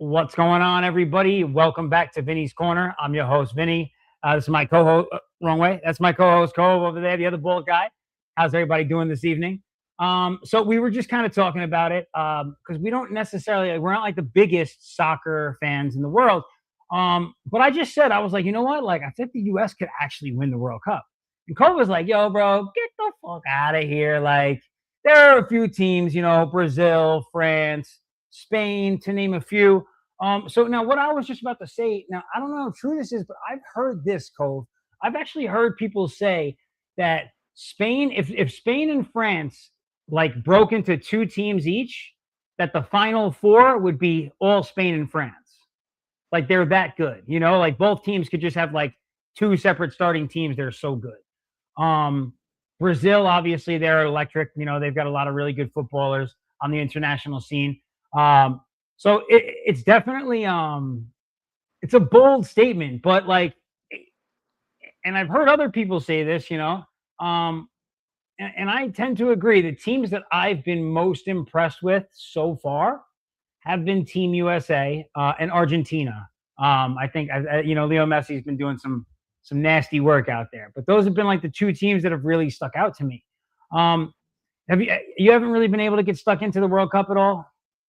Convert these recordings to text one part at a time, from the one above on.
What's going on, everybody? Welcome back to Vinny's Corner. I'm your host, Vinny. This is my co-host. Wrong way. That's my co-host, Cove, over there, the other bald guy. How's everybody doing this evening? So we were just kind of talking about it because we don't necessarily, we're not like the biggest soccer fans in the world. But I just said, I was like, you know what? Like, I think the U.S. could actually win the World Cup. And Cove was like, yo, bro, get the fuck out of here. Like, there are a few teams, Brazil, France, Spain, to name a few. So now what I was just about to say, now I don't know how true this is, but I've heard this, Cove. I've actually heard people say that Spain, if Spain and France like broke into two teams each, that the final four would be all Spain and France. Like they're that good, like both teams could just have like two separate starting teams. They're so good. Um, Brazil, obviously, they're electric. They've got a lot of really good footballers on the international scene. So it's definitely it's a bold statement, but like, and I've heard other people say this, and I tend to agree. The teams that I've been most impressed with so far have been Team USA and Argentina. I think Leo Messi's been doing some nasty work out there, but those have been like the two teams that have really stuck out to me. Have you haven't really been able to get stuck into the World Cup at all?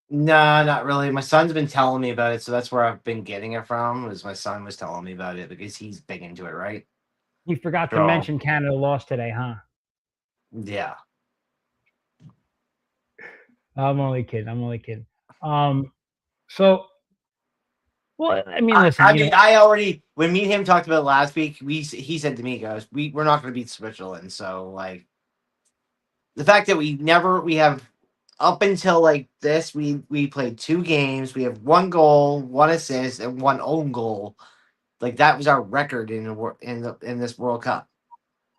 No, not really. My son's been telling me about it, so that's where I've been getting it from. Was my son was telling me about it because he's big into it, right? You forgot to So mention Canada lost today, huh? yeah. I'm only kidding. I'm only kidding. So, well, I mean, I, listen, I mean, I already when me and him talked about it last week, he said to me, "Guys, we're not going to beat Switzerland." So like the fact that we have up until like this, we played two games. We have one goal, one assist, and one own goal. Like that was our record in this World Cup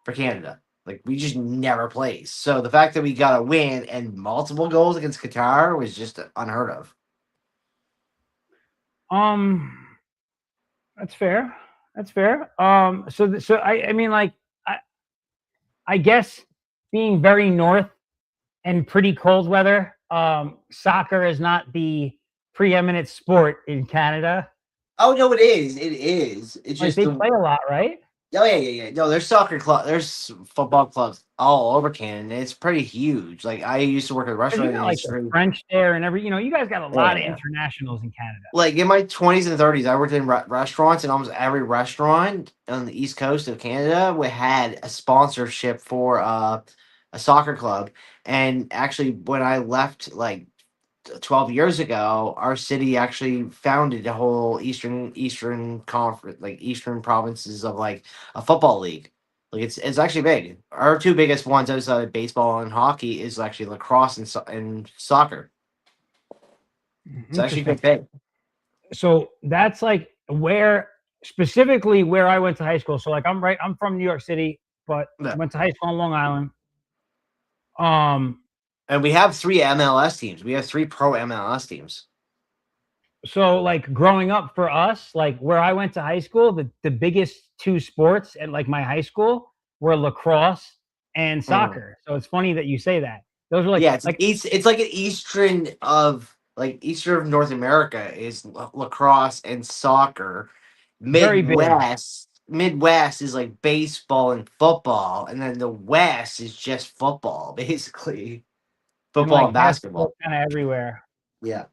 for Canada. Like we just never plays. So the fact that we got a win and multiple goals against Qatar was just unheard of. um, that's fair. That's fair. So I mean, like, I, I guess being very north and pretty cold weather, soccer is not the preeminent sport in Canada. Oh no, it is. It is. It's Like just they the play a lot, right? oh yeah. No, there's soccer club. There's football clubs all over Canada. It's pretty huge. Like I used to work at a Because you restaurant got like the industry. French there and you guys got a lot of Yeah. internationals in Canada. Like in my 20s and 30s, I worked in restaurants, and almost every restaurant on the east coast of Canada had a sponsorship for a soccer club. And actually, when I left, like 12 years ago, our city actually founded a whole eastern conference, like eastern provinces of like a football league. Like it's actually big. Our two biggest ones outside of baseball and hockey is actually lacrosse and soccer. It's actually Interesting. big. So that's like where specifically where I went to high school. So like I'm from New York City, but Yeah. went to high school on Long Island. Um, And we have three MLS teams. We have three pro MLS teams. so like growing up for us, like where I went to high school, the biggest two sports at like my high school were lacrosse and Mhm. soccer. So it's funny that you say that. Those are Yeah, it's like east. It's like an eastern of North America is lacrosse and soccer. very big. Midwest is like baseball and football, and then the West is just football, basically And football like and basketball basketball. kind of everywhere. Yeah,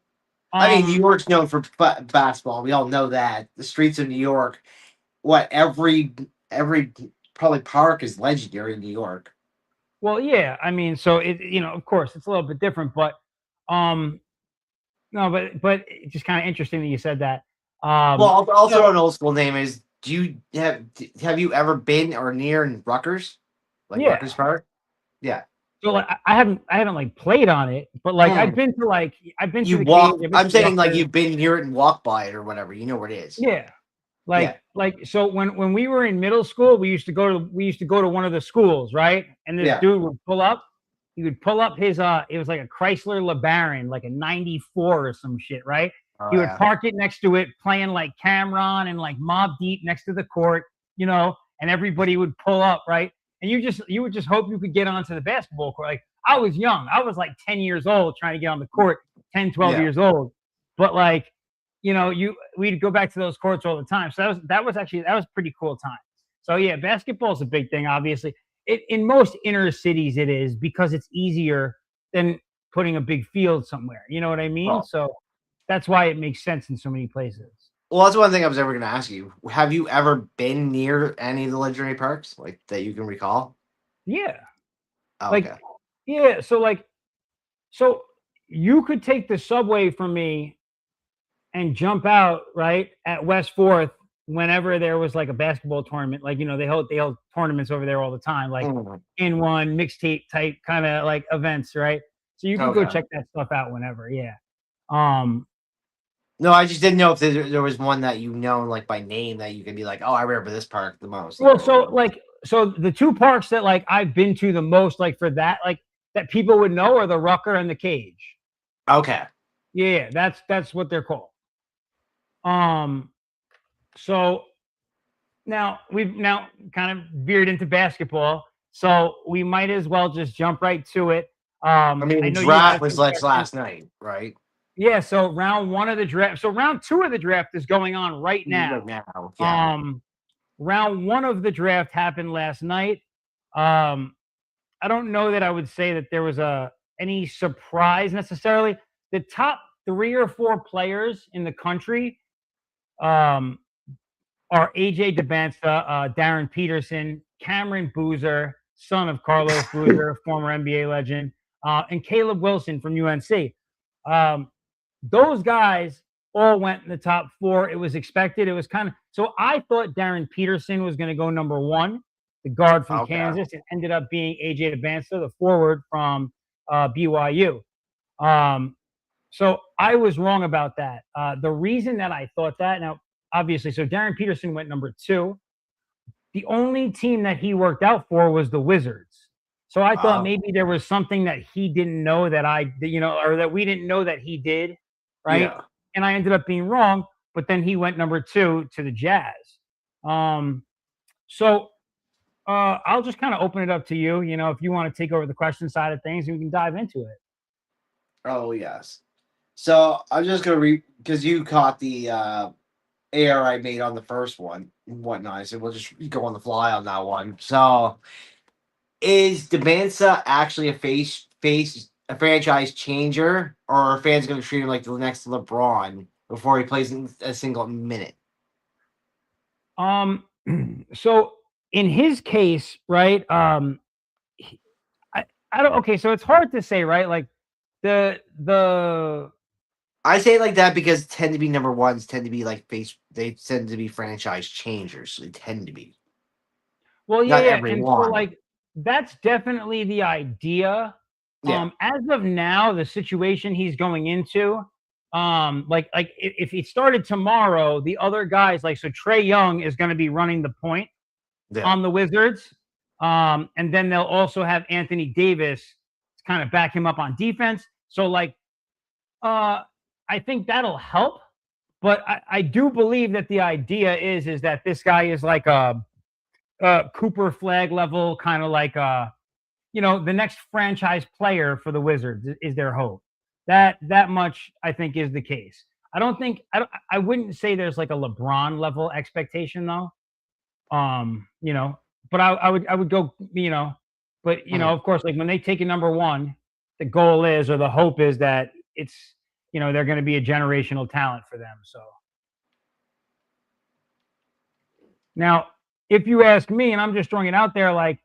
I mean New Um, York's known for basketball. We all know that the streets of New York. What every probably park is legendary in New York. well, yeah, I mean, so of course, it's a little bit different, but um, no, but it's just kind of interesting that you said that. Well, Um, I'll so throw an old school name. Is do you have you ever been or near in Rutgers, like yeah, Rutgers Park? Yeah. so like I haven't like played on it, but like Mm. I've been to You the cage, walk. I've been I'm to saying like Rutgers. you've been near it and walked by it or whatever. You know where it is. Yeah, Yeah. like so when we were in middle school, we used to go to one of the schools, right? And this Yeah. dude would pull up. He would pull up his it was like a Chrysler LeBaron, like a '94 or some shit, right? Oh He would yeah. park it next to it, playing like Cameron and like Mob Deep next to the court, and everybody would pull up, right? And you would just hope you could get onto the basketball court. Like I was young. I was like 10 years old trying to get on the court, 10, 12 Yeah. years old. But like we'd go back to those courts all the time. So that was pretty cool time. So yeah, basketball is a big thing. Obviously, in most inner cities it is because it's easier than putting a big field somewhere. You know what I mean? Oh. So that's why it makes sense in so many places. Well, that's one thing I was ever going to ask you. Have you ever been near any of the legendary parks, like that you can recall? Yeah, Oh, like okay. yeah. So you could take the subway from me and jump out right at West Fourth whenever there was like a basketball tournament. Like they hold tournaments over there all the time, like Mm, in one mixtape type kind of like events, right? So you could go okay. check that stuff out whenever. Yeah. Um. No, I just didn't know if there was one that you know, like by name, that you could be like, oh, I remember this park the most. Well, Or so whatever. like so the two parks that like I've been to the most, like for that, like that people would know are the Rucker and the Cage. Okay. Yeah, that's what they're called. Um. So now we've now kind of veered into basketball, so we might as well just jump right to it. I mean, I the know you draft had was some like questions. last night, right? Yeah, so round one of the draft. So round two of the draft is going on right now. Right now, yeah. Um, round one of the draft happened last night. Um, I don't know that I would say that there was any surprise necessarily. The top 3 or 4 players in the country um, are AJ DeBansta, Darren Peterson, Cameron Boozer, son of Carlos Boozer, former NBA legend, and Caleb Wilson from UNC. Um, those guys all went in the top 4. It was expected. It was kind of so I thought Darren Peterson was going to go number 1, the guard from Okay. Kansas. It ended up being AJ DeBansta, the forward from BYU. So I was wrong about that. The reason that I thought that now, obviously, so Darren Peterson went number 2. The only team that he worked out for was the Wizards. So I thought maybe there was something that he didn't know that or that we didn't know that he did, right? Yeah. And I ended up being wrong. But then he went number 2 to the Jazz. So I'll just kind of open it up to you. If you want to take over the question side of things, we can dive into it. Oh, yes. So I'm just gonna read because you caught the AR I made on the first one and whatnot. So we'll just go on the fly on that one. So is Demansa actually a franchise changer, or are fans gonna treat him like the next LeBron before he plays in a single minute? Um, so in his case, right? I don't. Okay, so it's hard to say, right? Like the I say it like that because tend to be number ones, tend to be like they tend to be franchise changers. So they tend to be. well, yeah, Not yeah, every and so one. like that's definitely the idea. Yeah. As of now, the situation he's going into, like if it started tomorrow, the other guys like so Trae Young is going to be running the point Yeah. on the Wizards. And then they'll also have Anthony Davis to kind of back him up on defense. So like I think that'll help. But I do believe that the idea is that this guy is like a Cooper Flag level, kind of like the next franchise player for the Wizards is their hope. That much I think is the case. I wouldn't say there's like a LeBron level expectation though. Um, you know, but I would go, but Mhm. of course, like when they take a number 1, the goal is or the hope is that it's they're going to be a generational talent for them. So now, if you ask me, and I'm just throwing it out there, like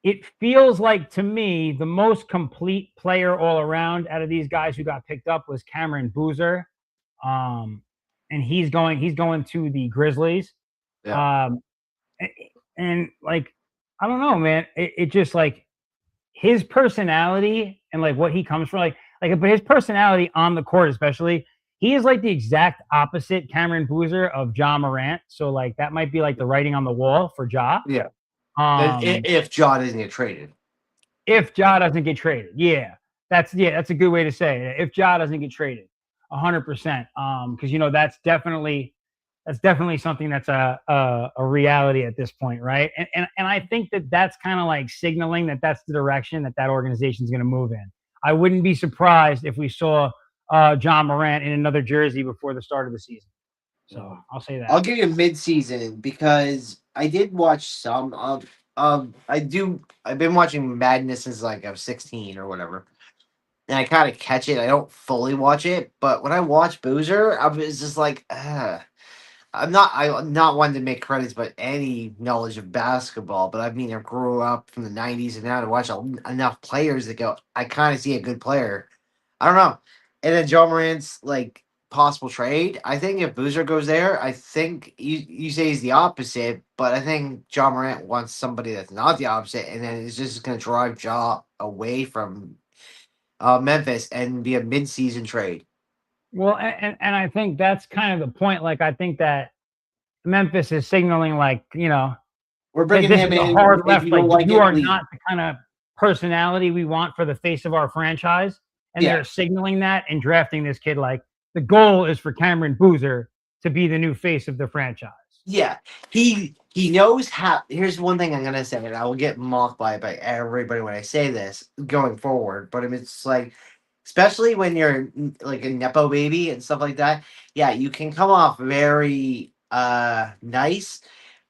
it feels like to me the most complete player all around out of these guys who got picked up was Cameron Boozer, um, and he's going to the Grizzlies, Yeah. um, and like I don't know, man, it just like his personality and like what he comes from, but his personality on the court, especially, he is like the exact opposite Cameron Boozer of Ja Morant. So like that might be like the writing on the wall for Ja. Yeah. Um, If Ja doesn't get traded. if Ja doesn't get traded, that's a good way to say it. If Ja doesn't get traded, 100%. Because that's definitely something that's a reality at this point, right? And I think that's kind of like signaling that that's the direction that organization is going to move in. I wouldn't be surprised if we saw John Morant in another jersey before the start of the season. So I'll say that. I'll give you a mid-season because I did watch some of. I've been watching Madness since like I was 16 or whatever, and I kind of catch it. I don't fully watch it, but when I watch Boozer, I was just like, I'm not one to make credits, but any knowledge of basketball. But I mean, I grew up from the '90s, and now to watch enough players that go, I kind of see a good player. I don't know. And then Joe Morant's like possible trade. I think if Boozer goes there, I think you say he's the opposite, but I think John Morant wants somebody that's not the opposite, and then it's just going to drive Ja away from Memphis and be a mid-season trade. Well, and I think that's kind of the point. Like, I think that Memphis is signaling, like, We're like bringing this him is a in. hard If left. you Like, don't like you it, are leave. not the kind of personality we want for the face of our franchise. And Yeah. they're signaling that and drafting this kid. Like, the goal is for Cameron Boozer to be the new face of the franchise. Yeah, he knows how. Here's one thing I'm gonna say, and I will get mocked by everybody when I say this going forward. But I mean, it's like, especially when you're like a nepo baby and stuff like that. Yeah, you can come off very nice,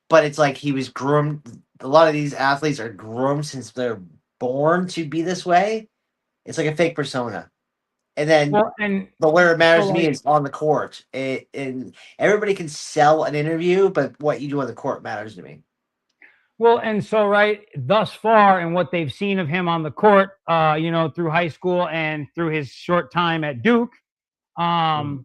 but it's like he was groomed. A lot of these athletes are groomed since they're born to be this way. It's like a fake persona, and then Well, and but where it matters so, to me like, is on the court. And everybody can sell an interview, but what you do on the court matters to me. well, and so right thus far, and what they've seen of him on the court, through high school and through his short time at Duke, Mhm.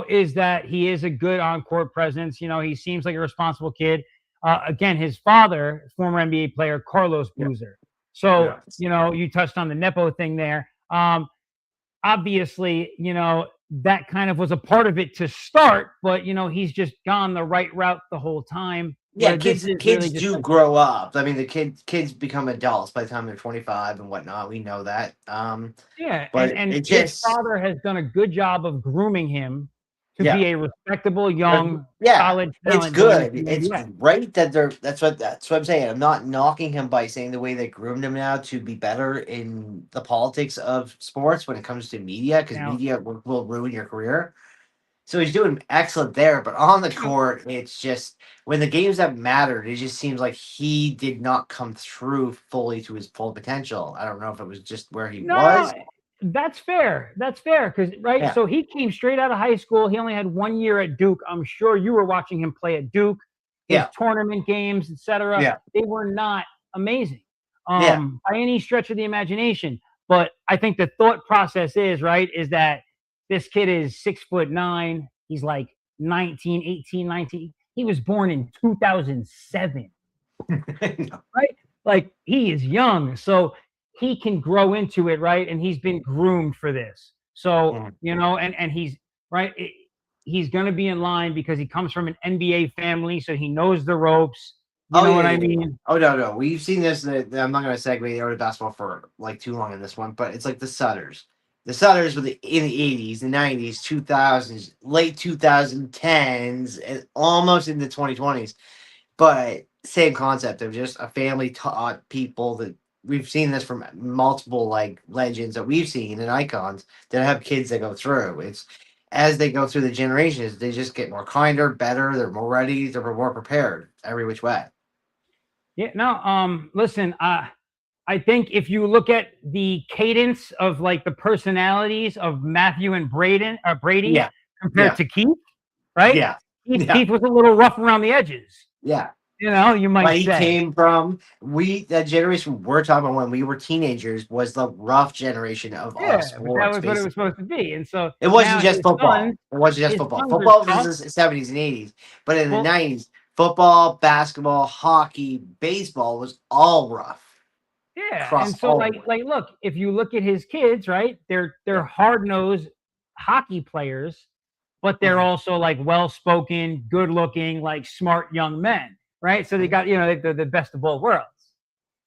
is that he is a good on-court presence. He seems like a responsible kid. Again, his father, former NBA player Carlos Yeah. Boozer. So, Yeah. you touched on the Nepo thing there. Obviously, that kind of was a part of it to start, but he's just gone the right route the whole time. Yeah, Where this is kids really just do like, grow up. I mean, the kids become adults by the time they're 25 and whatnot. We know that. yeah, and But and it his just father has done a good job of grooming him to yeah. be a respectable young Yeah, college it's talent going into good. the It's NBA. great that they're. That's what I'm saying. I'm not knocking him by saying the way they groomed him now to be better in the politics of sports when it comes to media, because Now, media will ruin your career. So he's doing excellent there, but on the no, court, it's just when the games that mattered, it just seems like he did not come through fully to his full potential. I don't know if it was just where he no, was. that's fair. That's fair because right. Yeah, So he came straight out of high school. He only had 1 year at Duke. I'm sure you were watching him play at Duke. His yeah, tournament games, etc. yeah, They were not amazing, yeah. by any stretch of the imagination. But I think the thought process is that this kid is 6'9". He's like 19, 18, 19. He was born in 2007, right? Like, he is young, so he can grow into it, right? And he's been groomed for this. So, Mhm. and he's right. He's going to be in line because he comes from an NBA family, so he knows the ropes. You Oh know yeah, what I yeah, yeah. mean? Oh no, we've seen this. I'm not going to segue over to basketball for like too long in this one, but it's like the Sutters. The Sutters were in the 80s, the 90s, 2000s, late 2010s, and almost into 2020s. But same concept of just a family taught people that we've seen this from multiple like legends that we've seen and icons that have kids that go through. It's as they go through the generations, they just get more kinder, better, they're more ready, they're more prepared every which way. Yeah. No. Listen. I think if you look at the cadence of like the personalities of Matthew and Brady Yeah. compared Yeah. to Keith, right? Yeah. Keith, Yeah. Keith was a little rough around the edges. Yeah. You But might he say. came from that generation we're talking about when we were teenagers was the rough generation of Yeah, but that sports, was what it was basically. supposed to be. And so It wasn't now just football. It wasn't just his football. sons are Football tough. was the 70s and 80s. But in the Well, 90s, football, basketball, hockey, baseball was all rough yeah, across and so all the board. look, if you look at his kids, right? They're Yeah. hard-nosed hockey players, but they're Mhm. also like well-spoken, good-looking, like smart young men, right? So they got, they're the best of both worlds,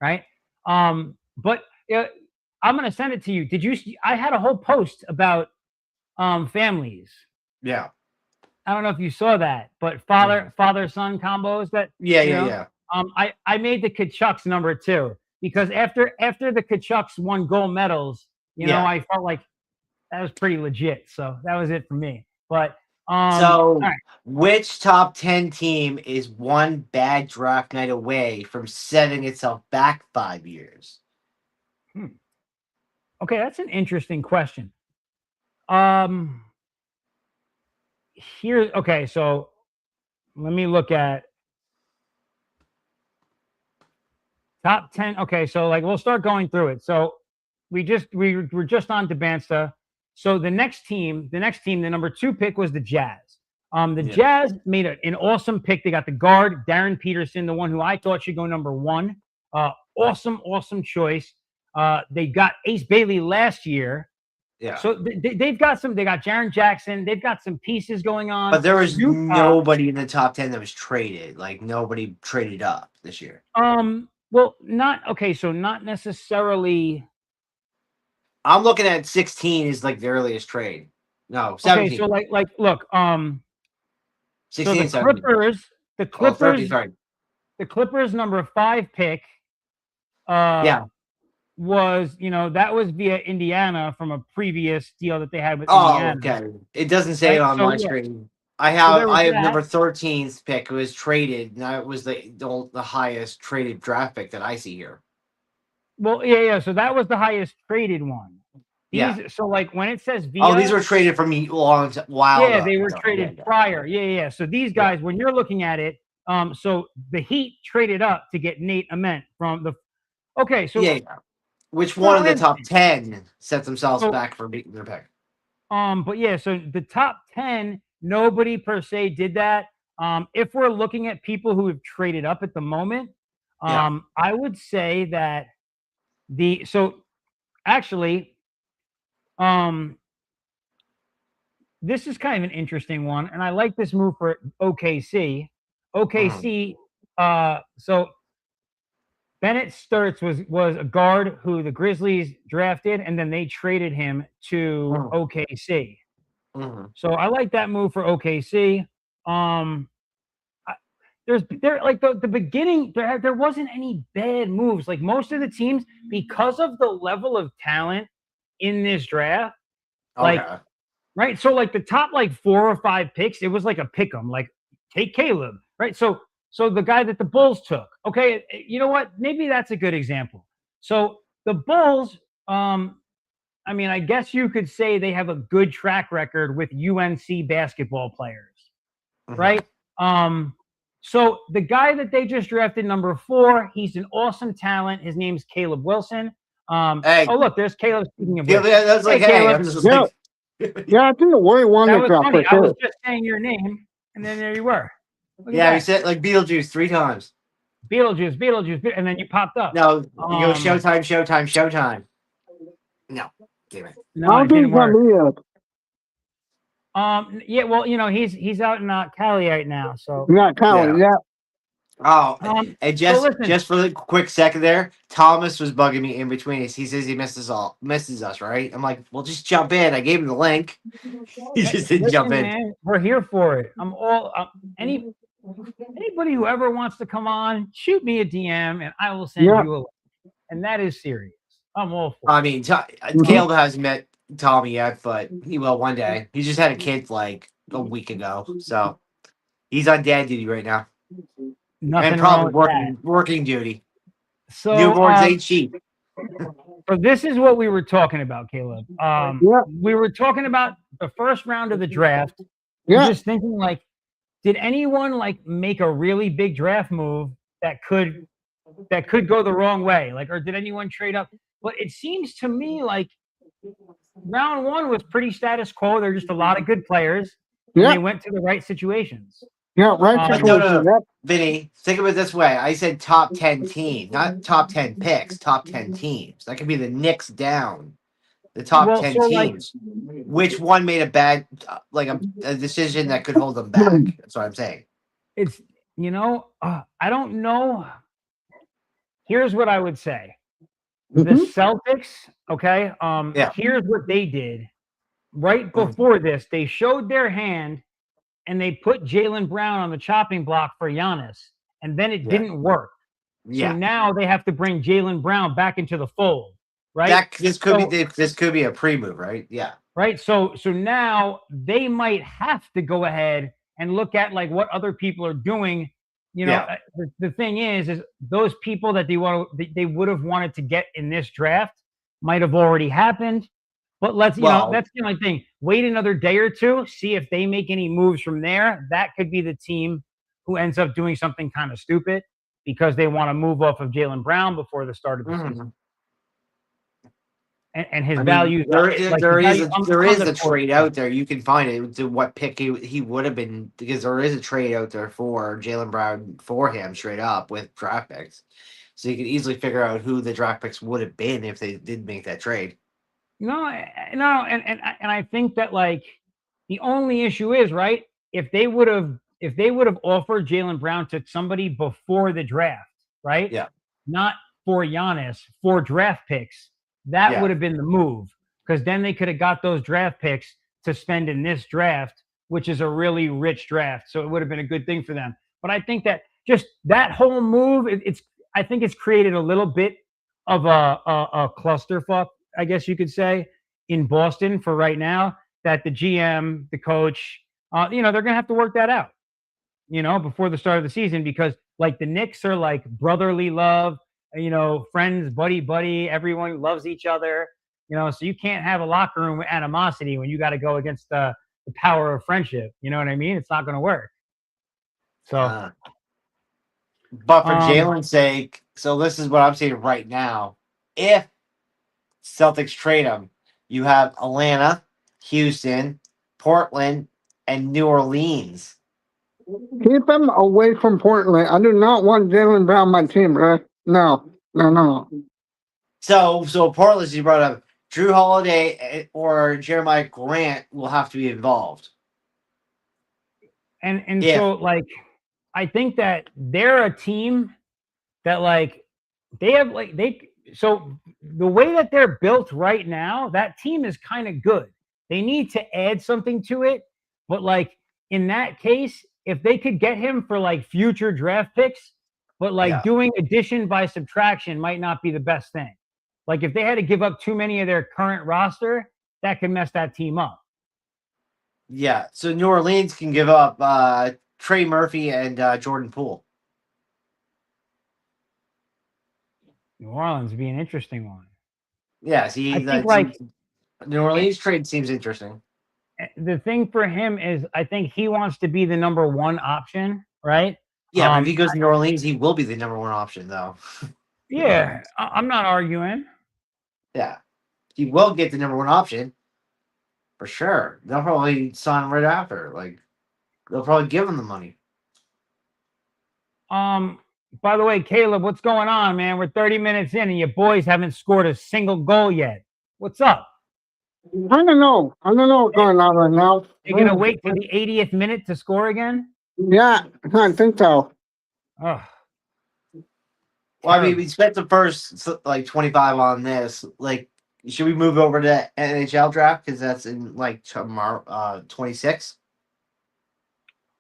right? But I'm gonna send it to you. Did you see, I had a whole post about families. Yeah. I don't know if you saw that, but Mhm. father son combos that Yeah, you yeah, know. yeah. I made the Kachucks number two because after the Kachucks won gold medals, Yeah. I felt like that was pretty legit. So that was it for me. But all So, right. which top 10 team is one bad draft night away from setting itself back 5 years? Okay, that's an interesting question. Um, here, okay, so let me look at top 10. Okay, so like we'll start going through it. So we're just on Debansta. So the next team, the number 2 pick was the Jazz. The Yeah. Jazz made an awesome pick. They got the guard, Darren Peterson, the one who I thought should go number 1. Awesome choice. They got Ace Bailey last year. Yeah. So they've got some. They got Jaren Jackson. They've got some pieces going on. But there was Utah, nobody in the top 10 that was traded. Like, nobody traded up this year. well, not okay. So not necessarily. I'm looking at 16 is like the earliest trade. No, 17. Okay, so like look. 16, So 17. The Oh, Clippers, 13, sorry. the Clippers number 5 pick. Yeah. Was that was via Indiana from a previous deal that they had with Oh, Indiana. okay. It doesn't say it Right, on so, my yeah. screen. I So have there was that. number 13th pick. It was traded. And that was the highest traded draft pick that I see here. Well, yeah. So that was the highest traded one. Yeah. So like when it says via, Oh, these were traded from a long while yeah, ago. they were So, traded yeah. prior. Yeah. So these guys, when you're looking at it, so the Heat traded up to get Nate Ament from the. Okay, so Yeah. Which one of the Well, top 10 set themselves So- back for beating their pick? but yeah, so the top 10, nobody per se did that. If we're looking at people who have traded up at the moment, Yeah. I would say that actually, this is kind of an interesting one, and I like this move for OKC. OKC, so Bennett Sturts was a guard who the Grizzlies drafted, and then they traded him to OKC. Mhm. So I like that move for OKC. There like the beginning there wasn't any bad moves. Like most of the teams, because of the level of talent in this draft, like Okay. right. So like the top like 4 or 5 picks, it was like a pick 'em. Like take Caleb, right? So the guy that the Bulls took. Okay, you know what? Maybe that's a good example. So the Bulls, I mean, I guess you could say they have a good track record with UNC basketball players, Mhm. right? So the guy that they just drafted, number 4, he's an awesome talent. His name's Caleb Wilson. Hey. Oh, look, there's Caleb. Speaking of Yeah, which, that's like, Hey, hey, Caleb. I'm just Yeah. like, Yeah, I think the Warrior won that the was draft funny. for I was sure. just saying your name, and then there you were. Look at yeah, that. he said like Beetlejuice 3 times. Beetlejuice, and then you popped up. No, you go Um, Showtime. No, damn it. No, I it don't think didn't it's not work. me yet. Yeah, well, he's out in Cali right now, so Not Colin. Yeah. Oh, Um, and so listen. just for the quick second there, Thomas was bugging me in between us. He says he misses us, right? I'm like, well, just jump in. I gave him the link. He just didn't jump in. Man, we're here for it. I'm all anybody who ever wants to come on, shoot me a DM, and I will send Yeah. you a link. And that is serious. I'm all for it. I mean, Caleb hasn't met Tommy yet, but he will one day. He just had a kid like a week ago, so he's on dad duty right now, Nothing and wrong probably with that. working duty. So, Newborns ain't cheap. so this is what we were talking about, Caleb. Yeah. We were talking about the first round of the draft. Yeah. Just thinking, like, did anyone like make a really big draft move that could go the wrong way? Like, or did anyone trade up? But it seems to me like round 1 was pretty status quo. There are just a lot of good players. And Yeah. they went to the right situations. Yeah. Right. But no, situation. no. Yep. Vinny, think of it this way. I said top 10 team, not top 10 picks, top 10 teams. That could be the Knicks down. The top Well, 10 so, like- teams. Which one made a bad, like a decision that could hold them back? That's what I'm saying. It's I don't know. Here's what I would say. The Mhm. Celtics, okay? Yeah. Here's what they did. Right before this, they showed their hand and they put Jaylen Brown on the chopping block for Giannis, and then it Yeah. didn't work. Yeah. So now they have to bring Jaylen Brown back into the fold, right? This could be a pre-move, right? Yeah. right? So now they might have to go ahead and look at like what other people are doing. Yeah. The thing is those people that they would have wanted to get in this draft might have already happened. But Well, that's the only thing. Wait another day or two, see if they make any moves from there. That could be the team who ends up doing something kind of stupid because they want to move off of Jaylen Brown before the start of the season. And his I mean, value, there is on the a court. trade out there. You can find it to what pick he would have been, because there is a trade out there for Jaylen Brown for him straight up with draft picks. So you can easily figure out who the draft picks would have been if they did make that trade. No, and I think that like the only issue is right if they would have offered Jaylen Brown to somebody before the draft, right? Yeah. Not for Giannis, for draft picks. That Yeah. would have been the move because then they could have got those draft picks to spend in this draft, which is a really rich draft. So it would have been a good thing for them. But I think that just that whole move, I think it's created a little bit of a clusterfuck, I guess you could say, in Boston for right now. That the GM, the coach, they're going to have to work that out, before the start of the season because like the Knicks are like brotherly love, friends, buddy, everyone loves each other, so you can't have a locker room with animosity when you got to go against the power of friendship. You know what I mean? It's not going to work. So, but for Jalen's sake, so this is what I'm saying right now. If Celtics trade him, you have Atlanta, Houston, Portland, and New Orleans. Keep him away from Portland. I do not want Jaylen Brown on my team, right? No. So Portland, you brought up Drew Holiday or Jeremiah Grant will have to be involved. And so like I think that they're a team that like they have like so the way that they're built right now, that team is kind of good. They need to add something to it, but like in that case, if they could get him for like future draft picks, but like doing addition by subtraction might not be the best thing. Like if they had to give up too many of their current roster, that could mess that team up. Yeah, so New Orleans can give up Trey Murphy and Jordan Poole. New Orleans would be an interesting one. Yeah, see, I think like New Orleans trade seems interesting. The thing for him is, I think he wants to be the number one option, right? Yeah, but if he goes to New Orleans, he will be the number one option, though. Yeah, I'm not arguing. Yeah, he will get the number one option for sure. They'll probably sign him right after. Like, they'll probably give him the money. By the way, Caleb, what's going on, man? We're 30 minutes in, and your boys haven't scored a single goal yet. What's up? I don't know what's going on right now. You're gonna wait for the 80th minute to score again? Yeah, I think so. Oh. Well, I mean, we spent the first like 25 on this. Like, should we move over to NHL draft because that's in like tomorrow, 26?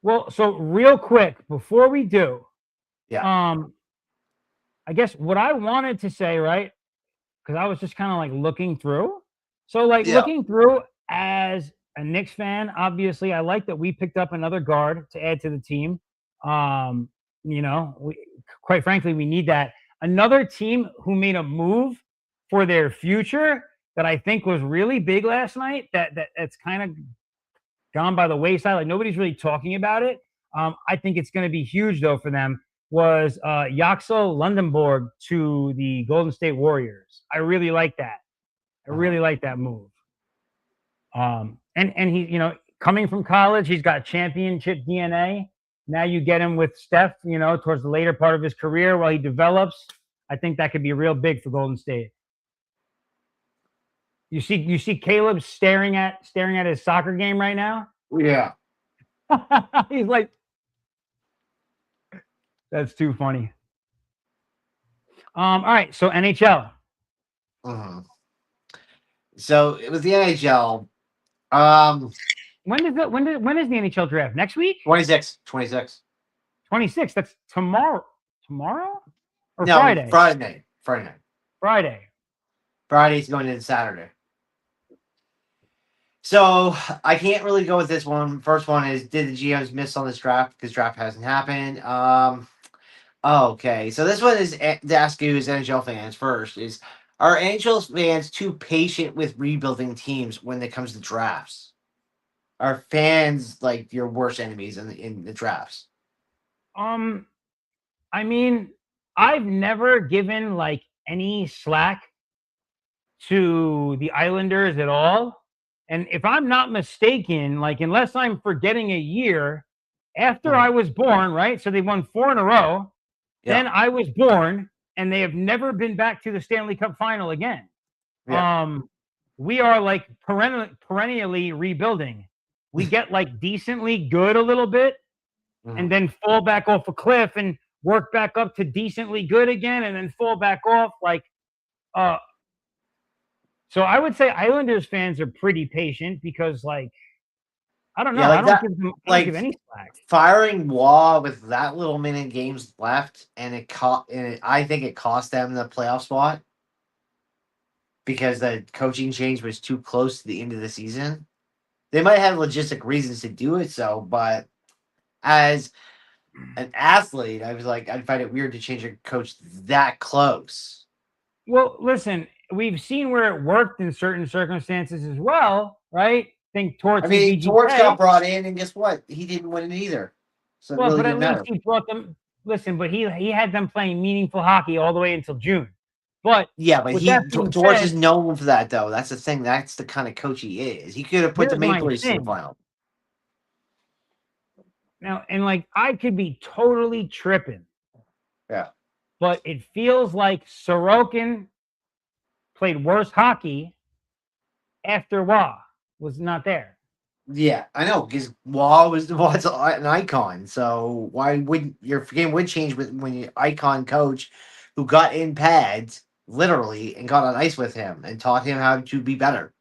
Well, so real quick before we do, I guess what I wanted to say, right? Because I was just kind of like looking through. So, like looking through as a Knicks fan, obviously, I like that we picked up another guard to add to the team. Quite frankly, we need that. Another team who made a move for their future that I think was really big last night. That's kind of gone by the wayside. Like nobody's really talking about it. I think it's going to be huge though for them. Was Yaxel Lundenborg to the Golden State Warriors. I really like that. I really like that move. And he, coming from college, he's got championship DNA. Now you get him with Steph, towards the later part of his career while he develops. I think that could be real big for Golden State. You see Caleb staring at his soccer game right now? Yeah. He's like, that's too funny. All right, so NHL. So with the NHL, when is the NHL draft? Next week? 26. 26. That's tomorrow. Tomorrow? Or no, Friday? Friday. Friday's Friday's going into Saturday. So I can't really go with this one. First one is, did the GMs miss on this draft because draft hasn't happened? Okay, so this one is to ask you as NHL fans first: is are NHL fans too patient with rebuilding teams when it comes to drafts? Are fans like your worst enemies in the drafts? Um, I mean, I've never given like any slack to the Islanders at all. And if I'm not mistaken, like unless I'm forgetting a year after Mhm. I was born, right? So they won 4 in a row. Yeah, Then I was born and they have never been back to the Stanley Cup final again. yeah. We are like perennially rebuilding. We get like decently good a little bit and Mhm. then fall back off a cliff and work back up to decently good again and then fall back off like uh so I would say Islanders fans are pretty patient because like I don't Yeah, know, like that. I don't give Like any slack. firing Waugh with that little minute games left, and I think it cost them the playoff spot because the coaching change was too close to the end of the season. They might have logistic reasons to do it so, but as an athlete, I was like, I'd find it weird to change a coach that close. Well, listen, we've seen where it worked in certain circumstances as well, right? Think I Torts and mean, Torch got VGK. brought in, and guess what? He didn't win it either, so it Well, really but didn't at least matter. he brought them. Listen, but he had them playing meaningful hockey all the way until June. But Yeah, but with that being Torch is said, known for that, though. That's the thing. That's the kind of coach he is. He could have put the here's my Maple Leafs to the thing. final. Now, and like I could be totally tripping, Yeah. but it feels like Sorokin played worse hockey after Wah was not there. Yeah, I know because Wall was an icon. So why wouldn't your game would change with when your icon coach who got in pads literally and got on ice with him and taught him how to be better?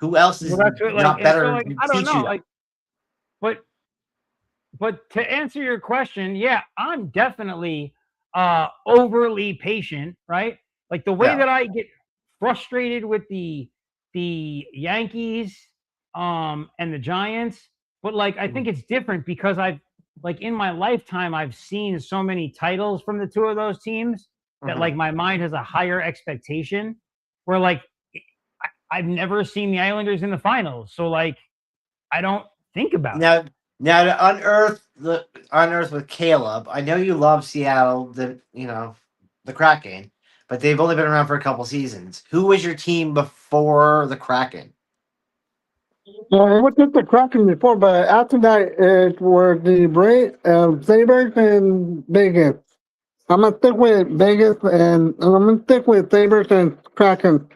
Who else Well, is that's what like, not and so better like to I don't teach you know, that? like, but to answer your question, yeah, I'm definitely overly patient, right? Like the way Yeah. that I get frustrated with the Yankees and the Giants, but like I think Mhm. it's different because I've like in my lifetime I've seen so many titles from the two of those teams that Mhm. like my mind has a higher expectation where like I've never seen the Islanders in the finals. So like I don't think about it. Now, now to unearth with Caleb. I know you love Seattle, the Kraken, but they've only been around for a couple seasons. Who was your team before the Kraken? I was just the Kraken before, but after that, it were the Sabres and Vegas. I'm gonna stick with Vegas, and I'm gonna stick with Sabres and Kraken.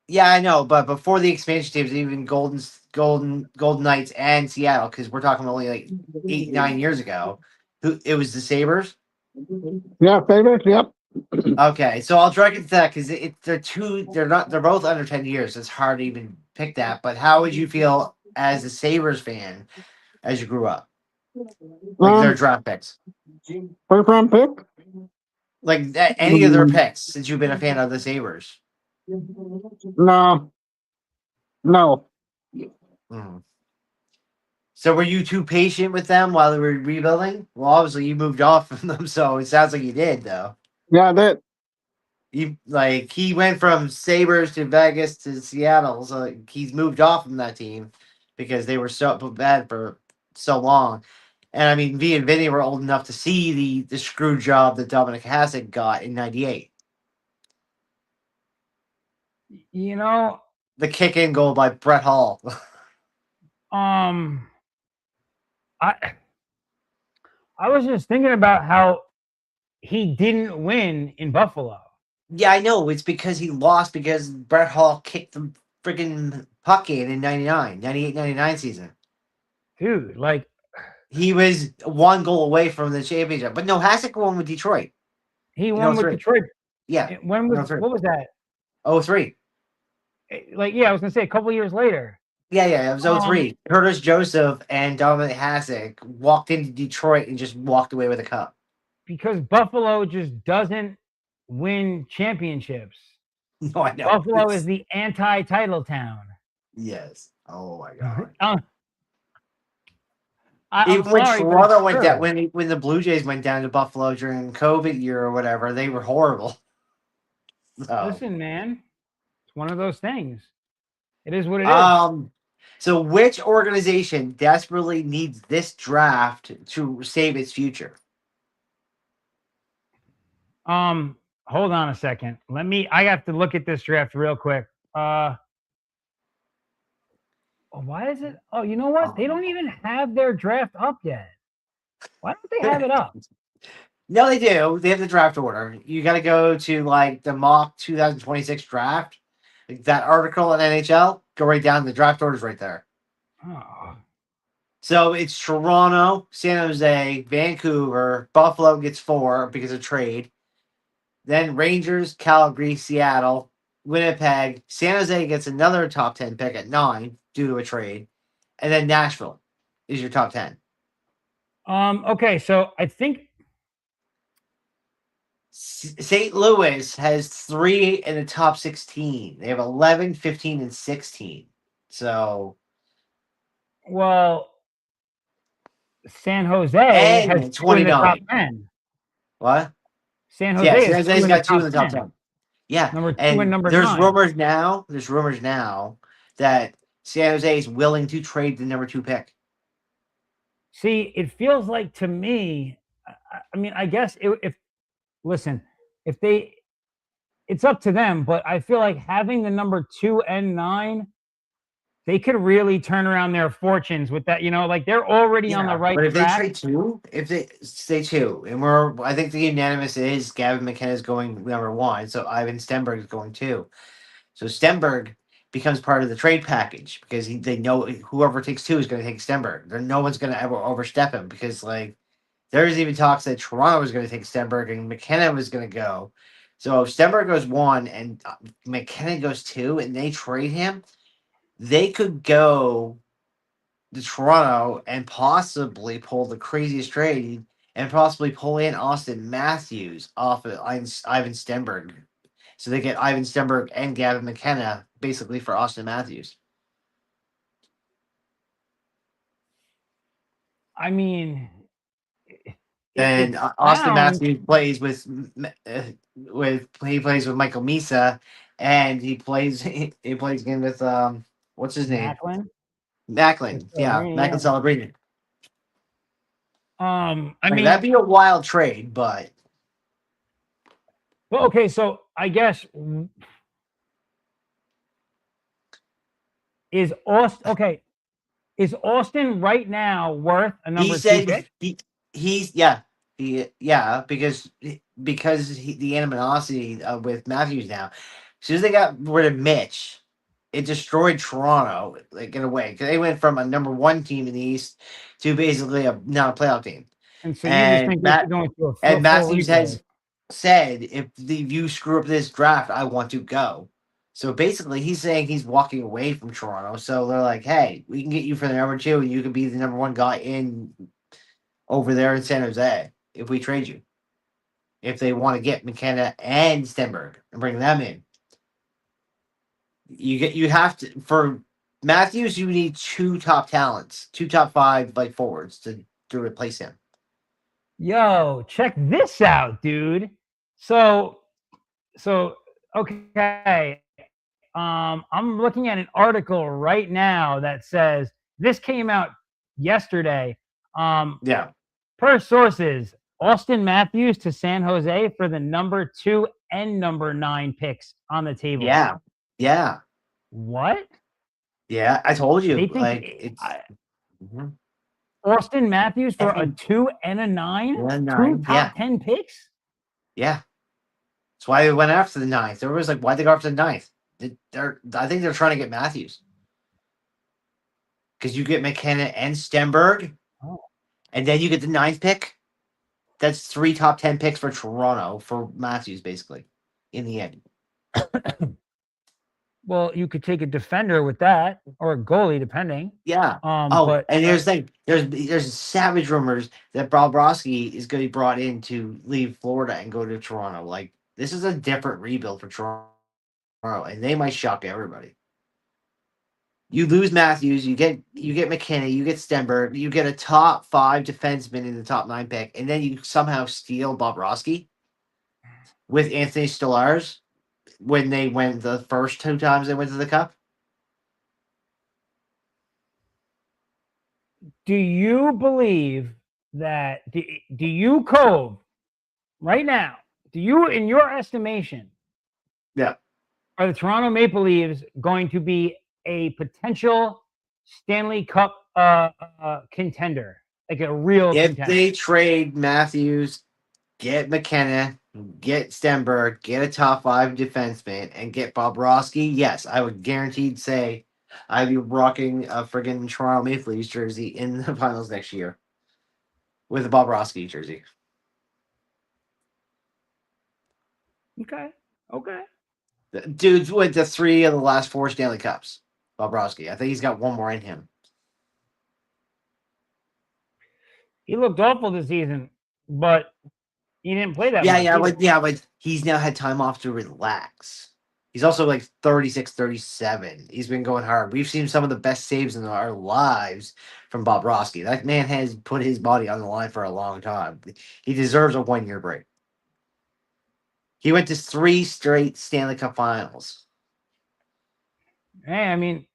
Yeah, I know, but before the expansion teams, even Golden Knights and Seattle, because we're talking only like 8, 9 years ago. Who it was the Sabers. Yeah, Sabres. Yep. Okay, so I'll direct it to that because they're both under 10 years. So it's hard to even pick that. But how would you feel as a Sabers fan as you grew up? Like their Um, draft picks, first round pick. like any of their picks, since you've been a fan of the Sabers. No, no. Mhm. So were you too patient with them while they were rebuilding? Well, obviously you moved off from them, so it sounds like you did though. Yeah, that. You like he went from Sabres to Vegas to Seattle, so he's moved off from that team because they were so bad for so long. And I mean, V and Vinny were old enough to see the screw job that Dominic Hasek got in '98. You know, The kick in goal by Brett Hall. um I I was just thinking about how he didn't win in Buffalo. Yeah, I know. It's because he lost because Brett Hall kicked the freaking puck in '99, '98, '99 season. Dude, like He was one goal away from the championship. But no, Hasek won with Detroit he in won with '03. Detroit. Yeah, When in was '03. what was that? '03. Like yeah, I was gonna say a couple years later. Yeah, it was Um, '03. Curtis Joseph and Dominic Hasek walked into Detroit and just walked away with a cup. because Buffalo just doesn't win championships. No, I know. Buffalo is the anti-title town. Yes. Oh my god. I'm Even when sorry, but it's Toronto went down, true. when the Blue Jays went down to Buffalo during COVID year or whatever, they were horrible. So, Listen, man, it's one of those things. It is what it is. so which organization desperately needs this draft to save its future? Hold on a second. I have to look at this draft real quick. Why is it? Oh, you know what? They don't even have their draft up yet. Why don't they have it up? No, they do. They have the draft order. You got to go to like the mock 2026 draft. Like that article on NHL, go right down. The draft order's right there. Oh, So it's Toronto, San Jose, Vancouver, Buffalo gets 4 because of trade. Then Rangers, Calgary, Seattle, Winnipeg, San Jose gets another top 10 pick at 9 due to a trade. And then Nashville is your top 10. okay, so I think St. Louis has 3 in the top 16. They have 11, 15, and 16. So, well, San Jose has and 2 in the top 29. 10. What? San Yeah, Jose San has 2 Jose's in the got 2 in top the top 10. 10. Yeah, Number 2 and and number 9. there's rumors now that San Jose is willing to trade the number 2 pick. See, it feels like to me. I mean, I guess if listen, if they, it's up to them. But I feel like having the number 2 and 9, they could really turn around their fortunes with that. You know, like they're already on the Yeah, right but if they track. trade 2, if they stay 2, and I think the unanimous is Gavin McKenna is going number 1, so Ivan Stenberg is going 2. So Stenberg becomes part of the trade package because they know whoever takes 2 is going to take Stenberg. No one's going to ever overstep him because like there's even talks that Toronto was going to take Stenberg and McKenna was going to go. So if Stenberg goes 1 and McKenna goes 2 and they trade him, they could go to Toronto and possibly pull the craziest trade and possibly pull in Austin Matthews off of Ivan Stenberg. So they get Ivan Stenberg and Gavin McKenna basically for Austin Matthews. I mean, And it Austin sounds Matthews plays with he plays with Michael Misa, and he plays he plays again with what's his name, Macklin. Macklin. Yeah, Macklin Yeah. Celebration. I Like, mean, that'd be a wild trade, but well, okay, so I guess is Austin okay? Is Austin right now worth a he number 2 said pick? he's because the animosity with Matthews now. As soon as they got rid of Mitch, it destroyed Toronto like in a way because they went from a number 1 team in the East to basically a not a playoff team. And so you just And think they should go into a And full Matthews rebuild. has said, if you screw up this draft, I want to go. So basically, he's saying he's walking away from Toronto. So they're like, hey, we can get you for the number 2, and you can be the number 1 guy in over there in San Jose if we trade you. If they want to get McKenna and Stenberg and bring them in, you have to for Matthews. You need 2 top talents, 2 top 5 like forwards to replace him. Yo, check this out, dude. So okay. I'm looking at an article right now that says this came out yesterday. Yeah, Per sources, Austin Matthews to San Jose for the number 2 and number 9 picks on the table. yeah. What? Yeah, I told you. They think Like it's Mhm. Austin Matthews for a And- 2 and a 9? Yeah, 2 9, top 10 picks? yeah. That's why they went after the 9th. Everybody's like, why'd they go after the 9th? I think they're trying to get Matthews. Because you get McKenna and Stenberg, Oh. and then you get the 9th pick. That's 3 top 10 picks for Toronto for Matthews, basically, in the end. Well, you could take a defender with that or a goalie, depending. Yeah. But and here's the thing. There's savage rumors that Bobrovsky is going to be brought in to leave Florida and go to Toronto. Like, this is a different rebuild for Toronto, and they might shock everybody. You lose Matthews, you get McKenna, you get Stenberg, you get a top 5 defenseman in the top 9 pick, and then you somehow steal Bobrovsky with Anthony Stolarz when they went the first 2 times they went to the Cup. Do you believe that? Do you, Cove, right now? Do you, in your estimation, Yeah. are the Toronto Maple Leafs going to be a potential Stanley Cup contender, like a real If contender? they trade Matthews, get McKenna, get Stenberg, get a top 5 defenseman, and get Bobrovsky, yes, I would guaranteed say I'd be rocking a friggin' Toronto Maple Leafs jersey in the finals next year with a Bobrovsky jersey. Okay. The dude's went to 3 of the last 4 Stanley Cups. Bobrovsky. I think he's got one more in him. He looked awful this season, but he didn't play that Yeah, much. but he's now had time off to relax. He's also like 36, 37. He's been going hard. We've seen some of the best saves in our lives from Bobrovsky. That man has put his body on the line for a long time. He deserves a 1-year break. He went to 3 straight Stanley Cup finals. Hey, I mean,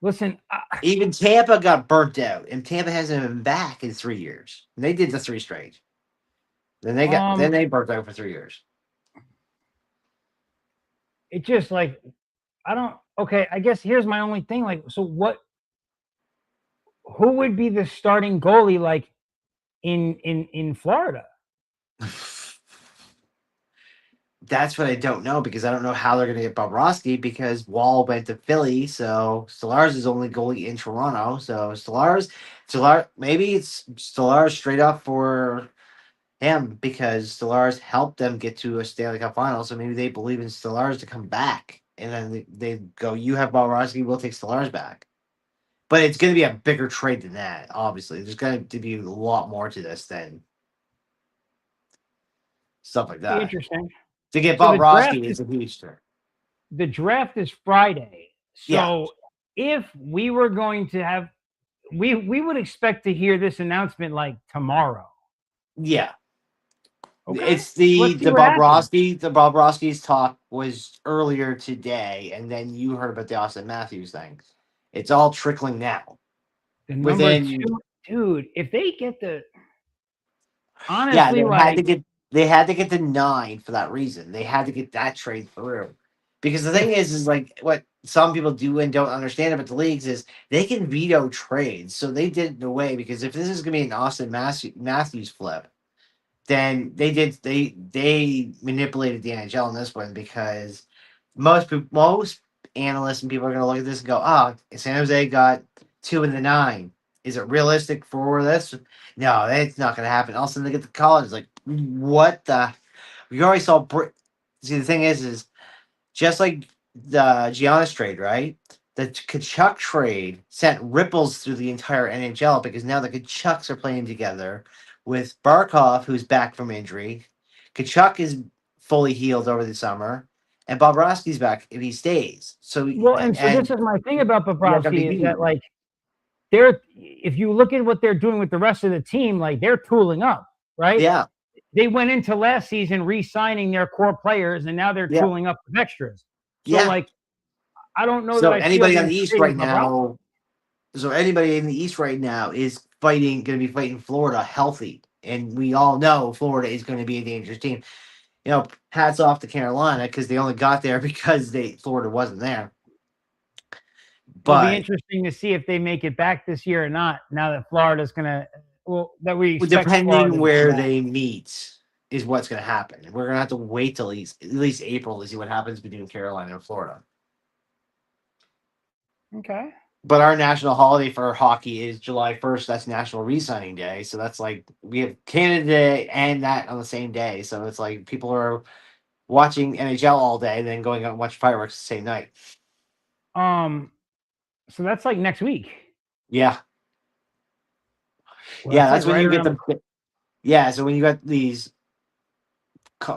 listen, Even Tampa got burnt out, and Tampa hasn't been back in 3 years. And they did the 3 straight. Then they burnt out for 3 years. it just like I don't. Okay, I guess here's my only thing. Like, so what? Who would be the starting goalie like in Florida? That's what I don't know because I don't know how they're going to get Bobrovsky because Wall went to Philly, so Stolarz is only goalie in Toronto. So Stolarz, maybe it's Stolarz straight up for him because Stolarz helped them get to a Stanley Cup final. So maybe they believe in Stolarz to come back, and then they go, "You have Bobrovsky, we'll take Stolarz back." But it's going to be a bigger trade than that. Obviously, there's going to be a lot more to this than stuff like Be that. interesting. To get So the draft Bobrovsky is a huge turn. The draft is Friday, Yeah. so if we were going to have, we would expect to hear this announcement like tomorrow. Yeah. Okay. It's the Let's see what happens. Bobrovsky's talk was earlier today, and then you heard about the Austin Matthews thing. It's all trickling now. The number Within 2, dude. If they get the, yeah, honestly, like they had to get the 9 for that reason. They had to get that trade through. Because the thing is like what some people do and don't understand about the leagues is they can veto trades. So they did it in a way because if this is gonna be an Austin Matthews flip, then they manipulated the NHL in this one because most analysts and people are going to look at this and go, "Oh, San Jose got 2 in the 9. Is it realistic for this?" No, that's not going to happen. All of a sudden, they get the call. It's like, what the? We already saw. See, the thing is just like the Giannis trade, right? The Kachuk trade sent ripples through the entire NHL because now the Kachucks are playing together with Barkov, who's back from injury. Kachuk is fully healed over the summer, and Bobrovsky's back if he stays. So, well, and so this is my thing about you're gonna be Bobrovsky is that beat. like they're, if you look at what they're doing with the rest of the team, like they're tooling up, right? Yeah, They went into last season re-signing their core players, and now they're Yeah. tooling up with extras. So yeah. like, I don't know So that I anybody feel on them the East trading right Bobrovsky. now, anybody in the East right now is going to be fighting Florida healthy, and we all know Florida is going to be a dangerous team. You know, hats off to Carolina because they only got there because Florida wasn't there. It'll be But interesting to see if they make it back this year or not. Now that Florida's gonna, well, that we expect Florida depending to where come back. they meet is what's going to happen. We're going to have to wait till at least April to see what happens between Carolina and Florida. Okay. But our national holiday for hockey is July 1st. That's National Re-Signing Day. So that's like we have Canada Day and that on the same day. So it's like people are watching NHL all day, then going out and watch fireworks the same night. So that's like next week. Yeah. Well, Yeah, that's like when you right get around the. Yeah, so when you got these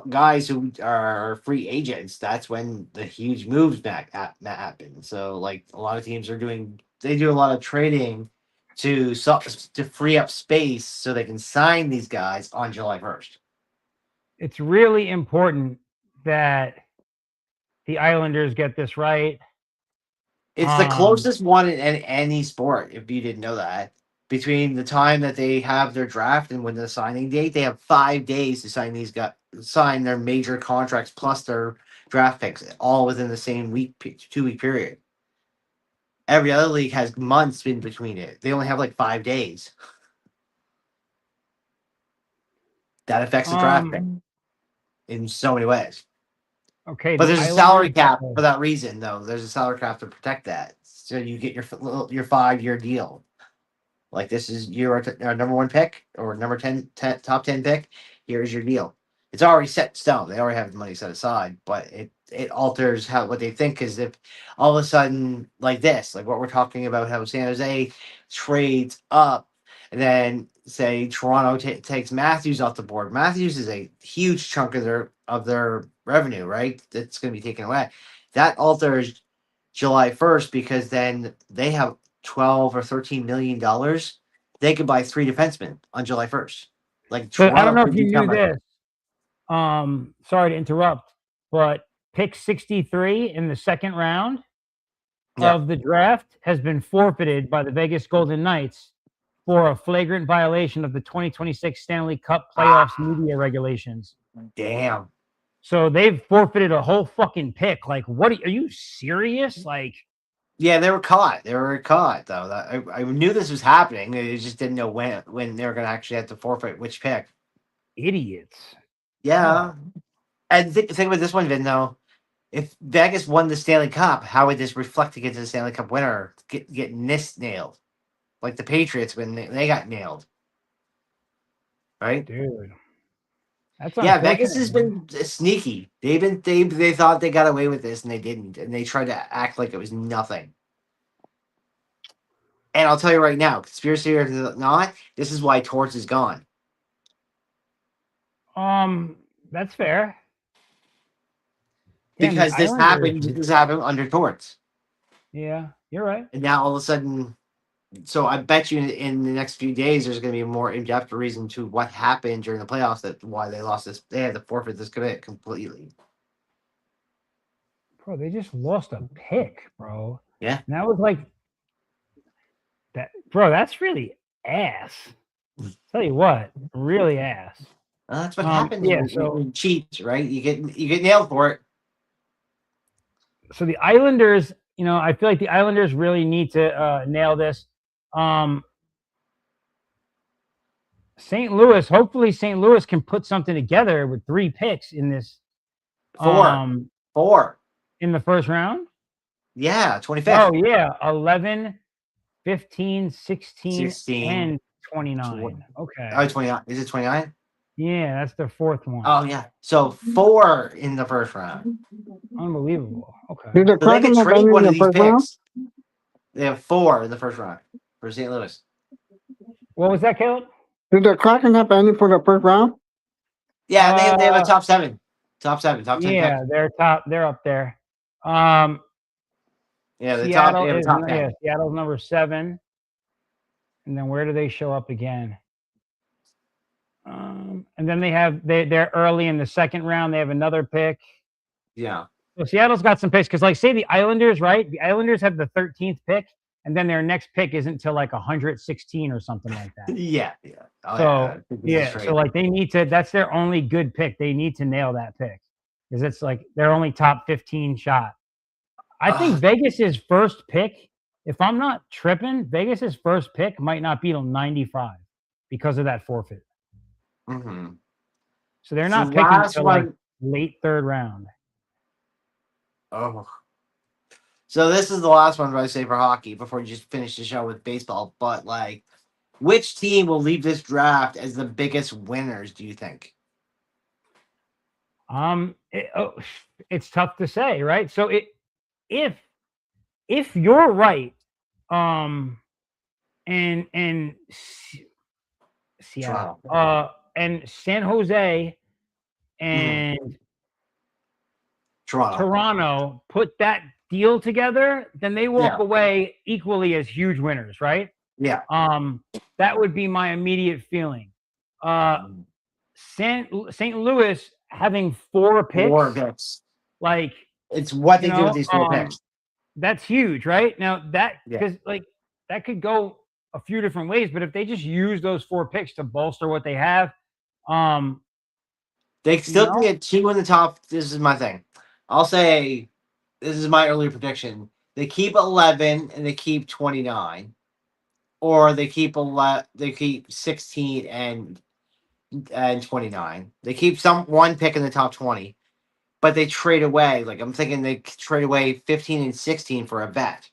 guys who are free agents, that's when the huge moves back happen. So like a lot of teams they do a lot of trading to free up space so they can sign these guys on July 1st. It's really important that the Islanders get this right. It's the closest one in any sport, if you didn't know that. Between the time that they have their draft and when the signing date, they have 5 days to sign their major contracts plus their draft picks, all within the same 2-week period. Every other league has months in between it. They only have like 5 days. That affects the draft pick in so many ways. Okay, But the there's a salary Islanders- cap for that reason, though. There's a salary cap to protect that, so you get your 5-year deal. Like this is your number 1 pick or number 10, top 10 pick. Here's your deal. It's already set in stone. They already have the money set aside, but it alters what they think. Because if all of a sudden like this, like what we're talking about, how San Jose trades up, and then say Toronto takes Matthews off the board. Matthews is a huge chunk of their revenue, right? That's going to be taken away. That alters July 1st because then they have 12 or 13 million dollars. They could buy 3 defensemen on July 1st. Like So I don't know could if you knew become a- this. Sorry to interrupt, but pick 63 in the second round Yeah. of the draft has been forfeited by the Vegas Golden Knights for a flagrant violation of the 2026 Stanley Cup playoffs media regulations. Damn. So they've forfeited a whole fucking pick. Like, what are you serious? Like, Yeah, they were caught. They were caught though. I knew this was happening. I just didn't know when they were going to actually have to forfeit which pick. idiots. Yeah. And think about this one, Vin, though. If Vegas won the Stanley Cup, how would this reflect against the Stanley Cup winner get nailed? Like the Patriots when they got nailed. Right? Dude. That's Yeah, Vegas unfortunate, has man. been sneaky. They thought they got away with this and they didn't. And they tried to act like it was nothing. And I'll tell you right now, conspiracy or not, this is why Torts is gone. That's fair. Damn, the Because this Islanders- happened under Torts. Yeah, you're right. And now all of a sudden, so I bet you in the next few days there's going to be a more in-depth reason to what happened during the playoffs, that why they lost this. They had to forfeit this commit completely. Bro, they just lost a pick, bro. Yeah. And that was like that, bro. That's really ass. Tell you what, really ass. That's what happens yeah, when so- you cheat, right? You get nailed for it. So the Islanders, I feel like the Islanders really need to nail this. St. Louis, hopefully St. Louis can put something together with 3 picks in this. 4 in the first round. Yeah, 25th. Oh yeah, 11, 15, 16, 16, and 29. Okay. Oh, 29. Is it 29? Yeah, that's the 4th one. Oh yeah. So 4 in the first round. Unbelievable. Okay. Did the So they Kraken can have trade any one in of the these first round? picks. They have 4 in the first round for St. Louis. What was that, Caleb? Did the Kraken have any for the first round? Yeah, they have a top 7. Top 10 Yeah, picks. they're top. They're up there. Yeah, they have a top 10. Yeah, Seattle's number 7. And then where do they show up again? And then they're early in the second round. They have another pick. Yeah. So Seattle's got some picks because, like, say the Islanders, right? The Islanders have the 13th pick, and then their next pick isn't until like 116 or something like that. Yeah. Oh, So, yeah. So like they need to. That's their only good pick. They need to nail that pick because it's like their only top 15 shot. I think Vegas's first pick, if I'm not tripping, Vegas's first pick might not be till 95 because of that forfeit. Mm-hmm. So they're So not picking last until like one- late 3rd round. Oh. So this is the last one I say for hockey before you just finish the show with baseball. But like, which team will leave this draft as the biggest winners? Do you think? It's tough to say, right? So if you're right, and Seattle, Toronto. and San Jose and Toronto. Toronto put that deal together, then they walk Yeah. away equally as huge winners, right? Yeah. That would be my immediate feeling. St. Louis having 4 picks, 4 picks. like It's what you they do know, with these 4 picks. that's huge, right? Now that Yeah. because like that could go a few different ways, but if they just use those 4 picks to bolster what they have, They still know? can get 2 in the top. This is my thing. I'll say this is my early prediction. They keep 11 and they keep 29, or they keep 16 and 29. They keep one pick in the top 20, but they trade away. Like I'm thinking they trade away 15 and 16 for a vet,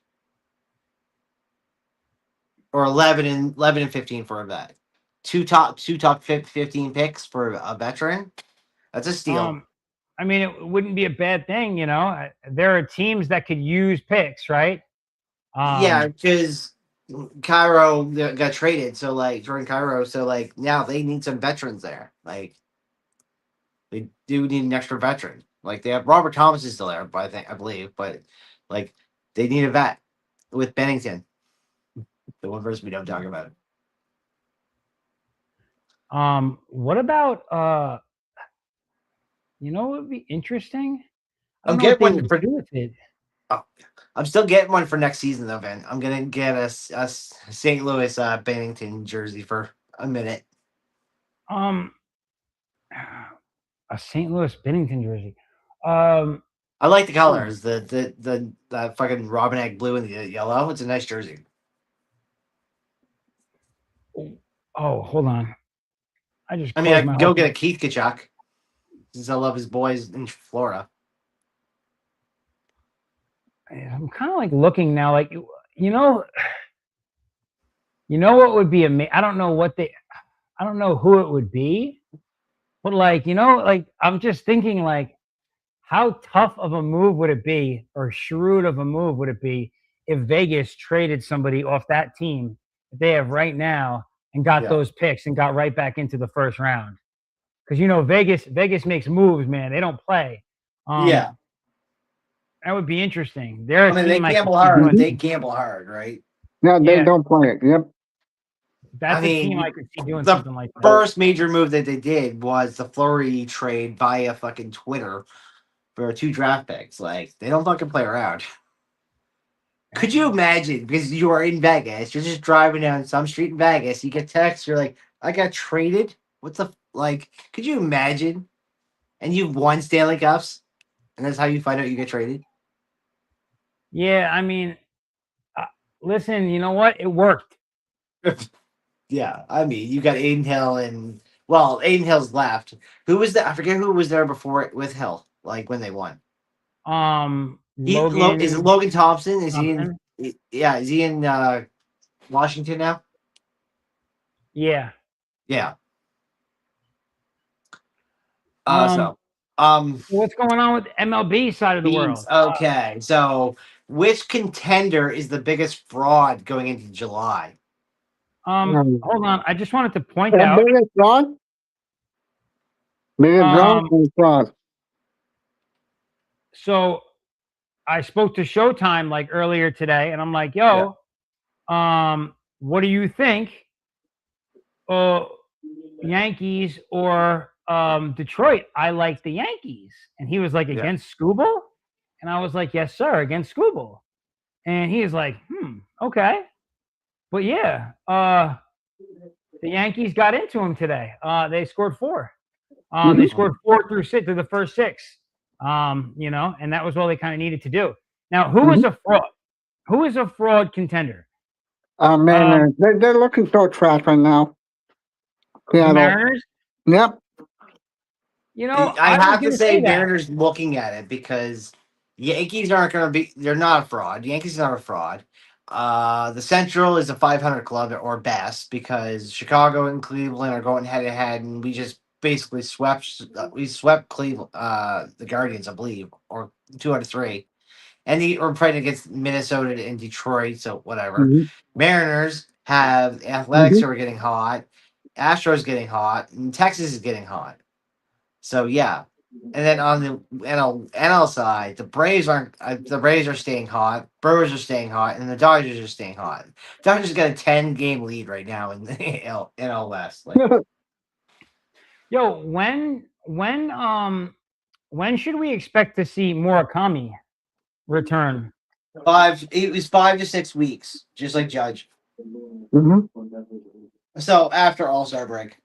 or 11 and 15 for a vet. Two top 15 picks for a veteran. That's a steal. I mean, it wouldn't be a bad thing, you know. There are teams that could use picks, right? Yeah, because Cairo got traded, so like Jordan Cairo, so like now they need some veterans there. Like they do need an extra veteran. Like they have Robert Thomas is still there, but I believe, but like they need a vet with Bennington, the one person we don't talk about. What about you know what would be interesting? I I'm don't know what getting they one would for. do with it. Oh, I'm still getting one for next season though, Vin. I'm gonna get a St. Louis Bennington jersey for a minute. A St. Louis Bennington jersey. I like the colors, the fucking robin egg blue and the yellow. It's a nice jersey. Oh, hold on. I just I mean, I closed my can go whole get a Keith Kachuk since I love his boys in Florida. I'm kind of like looking now, like you know, what would be amazing. I don't know who it would be, but like like I'm just thinking like how tough of a move would it be, or shrewd of a move would it be if Vegas traded somebody off that team that they have right now and got Yeah. those picks and got right back into the first round? Because Vegas makes moves, man. They don't play. Yeah. That would be interesting. They're a I mean, team they I could gamble see hard. doing- They gamble hard, right? Yeah, they Yeah. don't play it. Yep. That's I a team mean, I could see doing the something like that. First major move that they did was the Flurry trade via fucking Twitter for 2 draft picks. Like, they don't fucking play around. Could you imagine? Because you are in Vegas, you're just driving down some street in Vegas, you get text, you're like, I got traded? What's the, like, could you imagine? And you've won Stanley Cups, and that's how you find out you get traded? Yeah, I mean, listen, you know what? It worked. Yeah, I mean, you got Aiden Hill and, well, Aiden Hill's left. Who was that? I forget who was there before it with Hill, like when they won. Logan. Is it Logan Thompson? Is Thompson? he in? Yeah, is he in Washington now? Yeah. Yeah. So what's going on with MLB side of the world? Okay, so which contender is the biggest fraud going into July? Hold on. I just wanted to point And out. biggest fraud? Biggest fraud and fraud. So I spoke to Showtime like earlier today, and I'm like, yo, what do you think? Yankees or Detroit? I like the Yankees. And he was like, against Skubal? And I was like, yes, sir, against Skubal. And he was like, okay. But yeah, the Yankees got into him today. They scored 4. They scored 4 through the first 6. You know, and that was all they kind of needed to do. Now, who is a fraud? Who is a fraud contender? Man, they're looking so trash right now. The Mariners? Yep. You know, I have to was say, gonna that. Mariners looking at it because Yankees aren't going to be. They're not a fraud. Yankees are not a fraud. The Central is a 500 club or best because Chicago and Cleveland are going head to head, and we just basically swept. We swept Cleveland, the Guardians, I believe, or 2 out of 3, and we're playing against Minnesota and Detroit. So whatever. Mariners have Athletics who are getting hot, Astros getting hot, and Texas is getting hot. So yeah, and then on the NL side, the Braves aren't. The Braves are staying hot. Brewers are staying hot, and the Dodgers are staying hot. Dodgers got a 10-game lead right now in the NL West. Like Yo, when should we expect to see Murakami return? it was 5 to 6 weeks, just like Judge. Mhm. So after All-Star break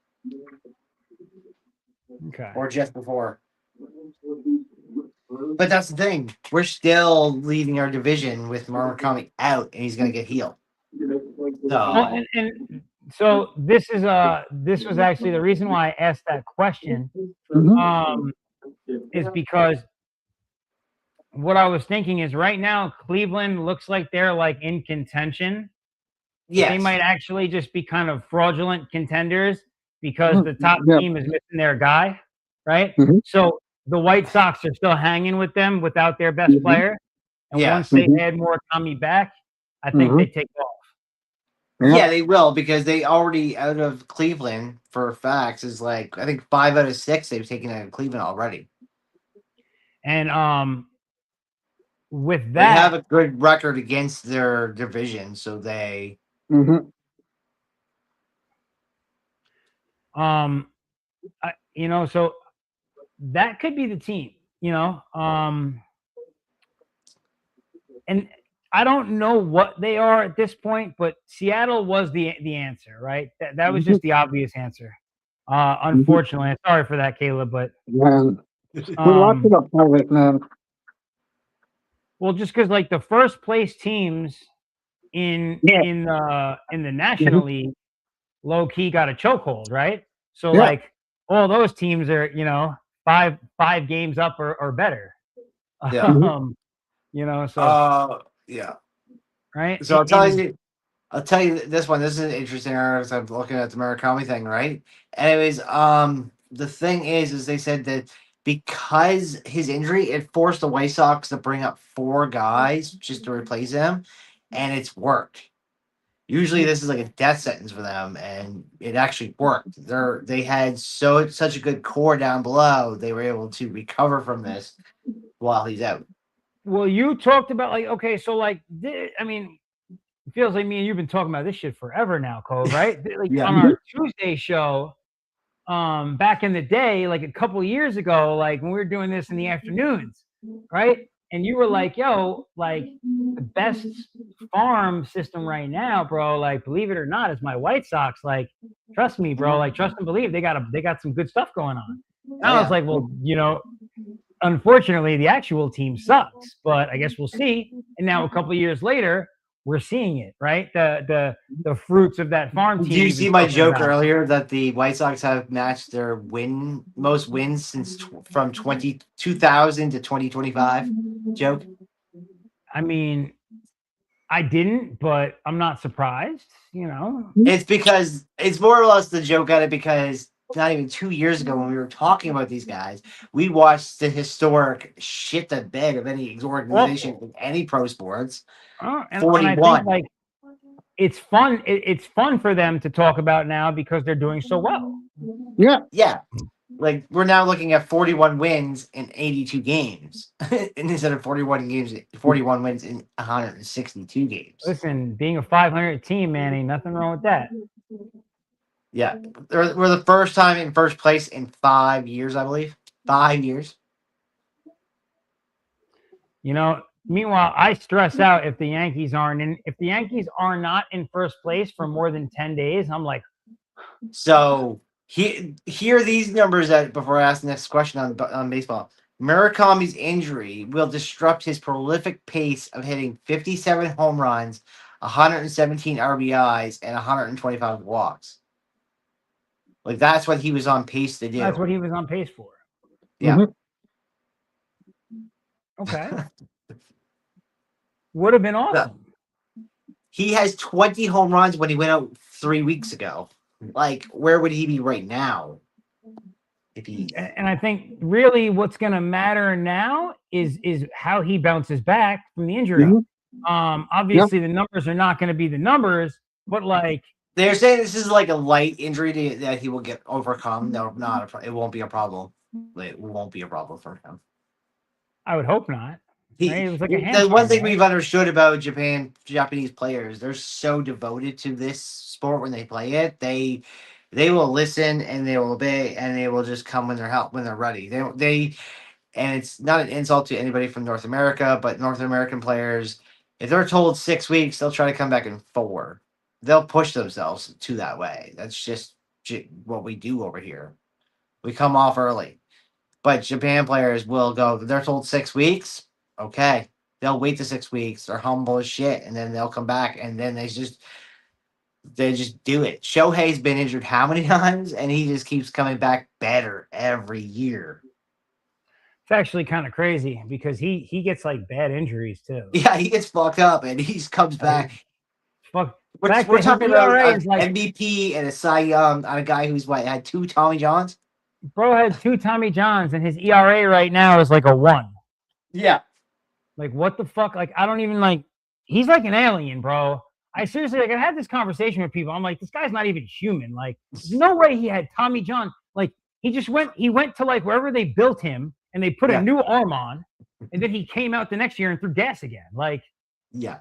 Okay. or just before. But that's the thing. We're still leading our division with Murakami out, and he's gonna get healed. So So this was actually the reason why I asked that question. Mhm. Is because what I was thinking is right now Cleveland looks like they're like in contention. But they yes, might actually just be kind of fraudulent contenders because the top Yeah. team is missing their guy, right? Mhm. So the White Sox are still hanging with them without their best Mhm. player. And once yes, they Mhm. add Murakami back, I think they take off. yeah, they will because they already out of Cleveland for facts is like I think 5 out of 6 they've taken out of Cleveland already. And with They have that, a good record against their division, so they Mhm. so that could be the team, and I don't know what they are at this point, but Seattle was the answer, right? That was just the obvious answer. Unfortunately, I'm sorry for that, Caleb, but Man, we lost to um, the Pirates, man. well, just because like the first place teams in Yeah. in the National League, low key got a chokehold, right? So Yeah. like all those teams are five games up or better. Yeah. Um, so yeah. right. So I'll tell you this one. This is an interesting article. I'm looking at the Murakami thing, right? Anyways, the thing is they said that because his injury, it forced the White Sox to bring up 4 guys just to replace him, and it's worked. Usually, this is like a death sentence for them, and it actually worked. They had such a good core down below. They were able to recover from this while he's out. Well, you talked about like okay, so like I mean, it feels like me and you've been talking about this shit forever now, Cole, right? Like Yeah. on our Tuesday show, back in the day, like a couple years ago, like when we were doing this in the afternoons, right? And you were like, yo, like the best farm system right now, bro, like believe it or not, is my White Sox. Like, trust me, bro, like trust and believe they got some good stuff going on. And I was like, well, unfortunately, the actual team sucks, but I guess we'll see. And now a couple of years later, we're seeing it, right? The fruits of that farm team. Did you we've see been my talking joke about. earlier that the White Sox have matched their most wins since from 2000 to 2025? Joke. I mean, I didn't, but I'm not surprised, It's because it's more or less the joke at it because not even 2 years ago when we were talking about these guys, we watched the historic shit the bed of any organization in any pro sports. And I 41. think like it's fun. It's fun for them to talk about now because they're doing so well. Yeah. Yeah. Like we're now looking at 41 wins in 82 games instead of 41 wins in 162 games. Listen, being a 500 team, man, ain't nothing wrong with that. Yeah, we're the first time in first place in 5 years, I believe. 5 years. Meanwhile, I stress out if the Yankees aren't in. If the Yankees are not in first place for more than 10 days, I'm like, So here are these numbers that before I ask the next question on baseball. Murakami's injury will disrupt his prolific pace of hitting 57 home runs, 117 RBIs, and 125 walks. Like that's what he was on pace to do. that's what he was on pace for. Yeah. Mhm. Okay. Would have been awesome. He has 20 home runs when he went out 3 weeks ago. Like, where would he be right now? If he And I think really what's going to matter now is how he bounces back from the injury. Mhm. Mm-hmm. Obviously, the numbers are not going to be the numbers, but like they're saying this is like a light injury that he will get overcome. No, it won't be a problem. it won't be a problem for him. I would hope not. Right? It was like a The hamstring, one thing right? we've understood about Japanese players, they're so devoted to this sport when they play it. They will listen and they will obey and they will just come when they're ready. They and it's not an insult to anybody from North America, but North American players, if they're told 6 weeks, they'll try to come back in 4. They'll push themselves to that way. That's just what we do over here. We come off early. But Japan players will go, they're told 6 weeks. Okay. They'll wait the 6 weeks. They're humble as shit. And then they'll come back and then they just do it. Shohei's been injured how many times? And he just keeps coming back better every year. It's actually kind of crazy because he gets like bad injuries too. Yeah, he gets fucked up and he comes back. Fuck. We're fact that his talking about ERA an is like- MVP and a Cy Young on a guy who's had 2 Tommy Johns. Bro had 2 Tommy Johns and his ERA right now is like a 1. Yeah. Like what the fuck? Like I don't even like. He's like an alien, bro. I seriously like. I had this conversation with people. I'm like, this guy's not even human. Like, there's no way he had Tommy John. Like he just went. He went to like wherever they built him and they put Yeah. a new arm on, and then he came out the next year and threw gas again. Like Yeah.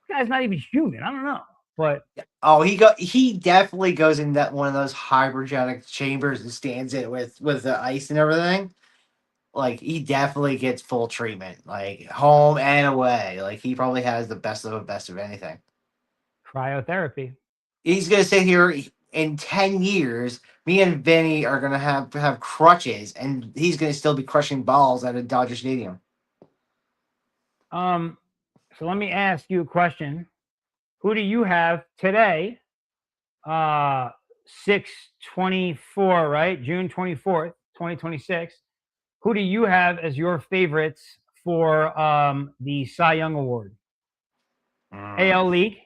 this guy's not even human. I don't know, but Oh, he definitely goes in that one of those hypergenic chambers and stands it with the ice and everything. Like he definitely gets full treatment, like home and away. Like he probably has the best of anything. cryotherapy. He's gonna sit here in 10 years. Me and Vinny are gonna have crutches, and he's gonna still be crushing balls at a Dodger Stadium. So let me ask you a question. Who do you have today? 6/24, right? June 24th, 2026. Who do you have as your favorites for the Cy Young Award? AL League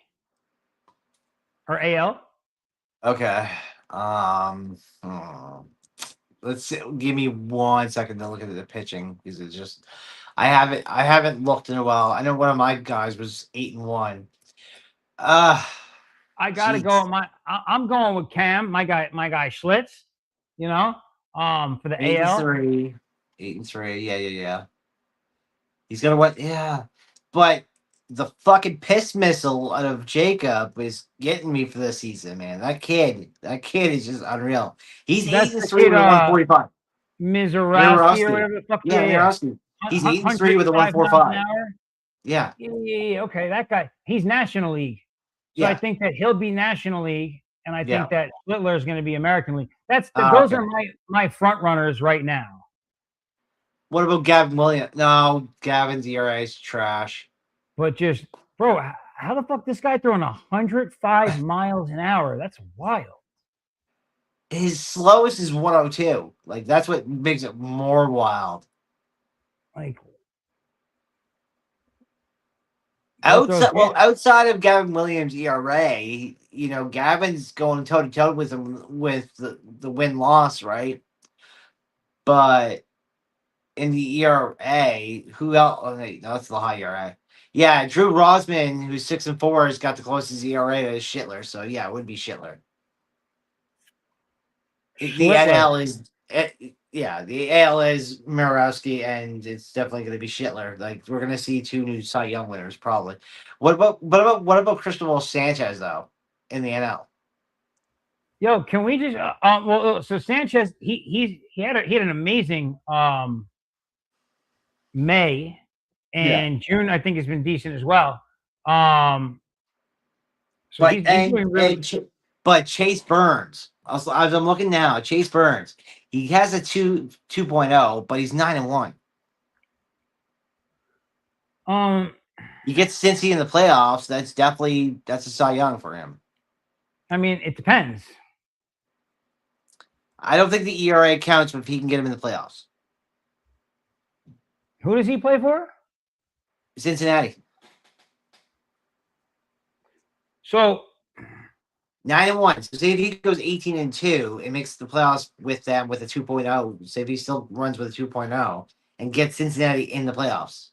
or AL? Okay. Let's see, give me 1 second to look at the pitching because it's just I haven't looked in a while. I know one of my guys was 8-1. I gotta Jeez. go. I'm going with Cam, my guy Schlitz. You know, for the AL. 8-3. 8-3. Yeah. He's gonna win. Yeah, but the fucking piss missile out of Jacob is getting me for this season, man. That kid is just unreal. He's That's the 8-3 kid, with a 145. Mizorowski or whatever the fuck. Yeah, Mirowski. He's 8-3 with a 145. Yeah. Yeah. Okay, that guy. He's National League. So I Yeah. think that he'll be National League, and I think Yeah. that Littler is going to be American League. Those okay. are my front runners right now. What about Gavin Williams? No, Gavin's ERA is trash. But just, bro, how the fuck this guy throwing 105 miles an hour? That's wild. His slowest is 102. Like that's what makes it more wild. Like outside of Gavin Williams' ERA, Gavin's going toe to toe with him with the win loss, right? But in the ERA, who else? Oh, no, that's the high ERA. Yeah, Drew Rosman, who's 6-4, has got the closest ERA to Schitler. So yeah, it would be Schitler. The NL is the AL is Mirowski, and it's definitely going to be Schitler. Like we're going to see 2 new Cy Young winners probably. What about Cristobal Sanchez though in the NL? Yo, can we just so Sanchez he had an amazing May, and June I think has been decent as well. So But he's doing really. But Chase Burns, as I'm looking now, Chase Burns, he has a 2.0, but he's 9-1. You get Cincy in the playoffs. That's a Cy Young for him. I mean, it depends. I don't think the ERA counts if he can get him in the playoffs. Who does he play for? Cincinnati. So 9-1. So say if he goes 18-2 and makes the playoffs with them with a 2.0. Say if he still runs with a 2.0 and gets Cincinnati in the playoffs.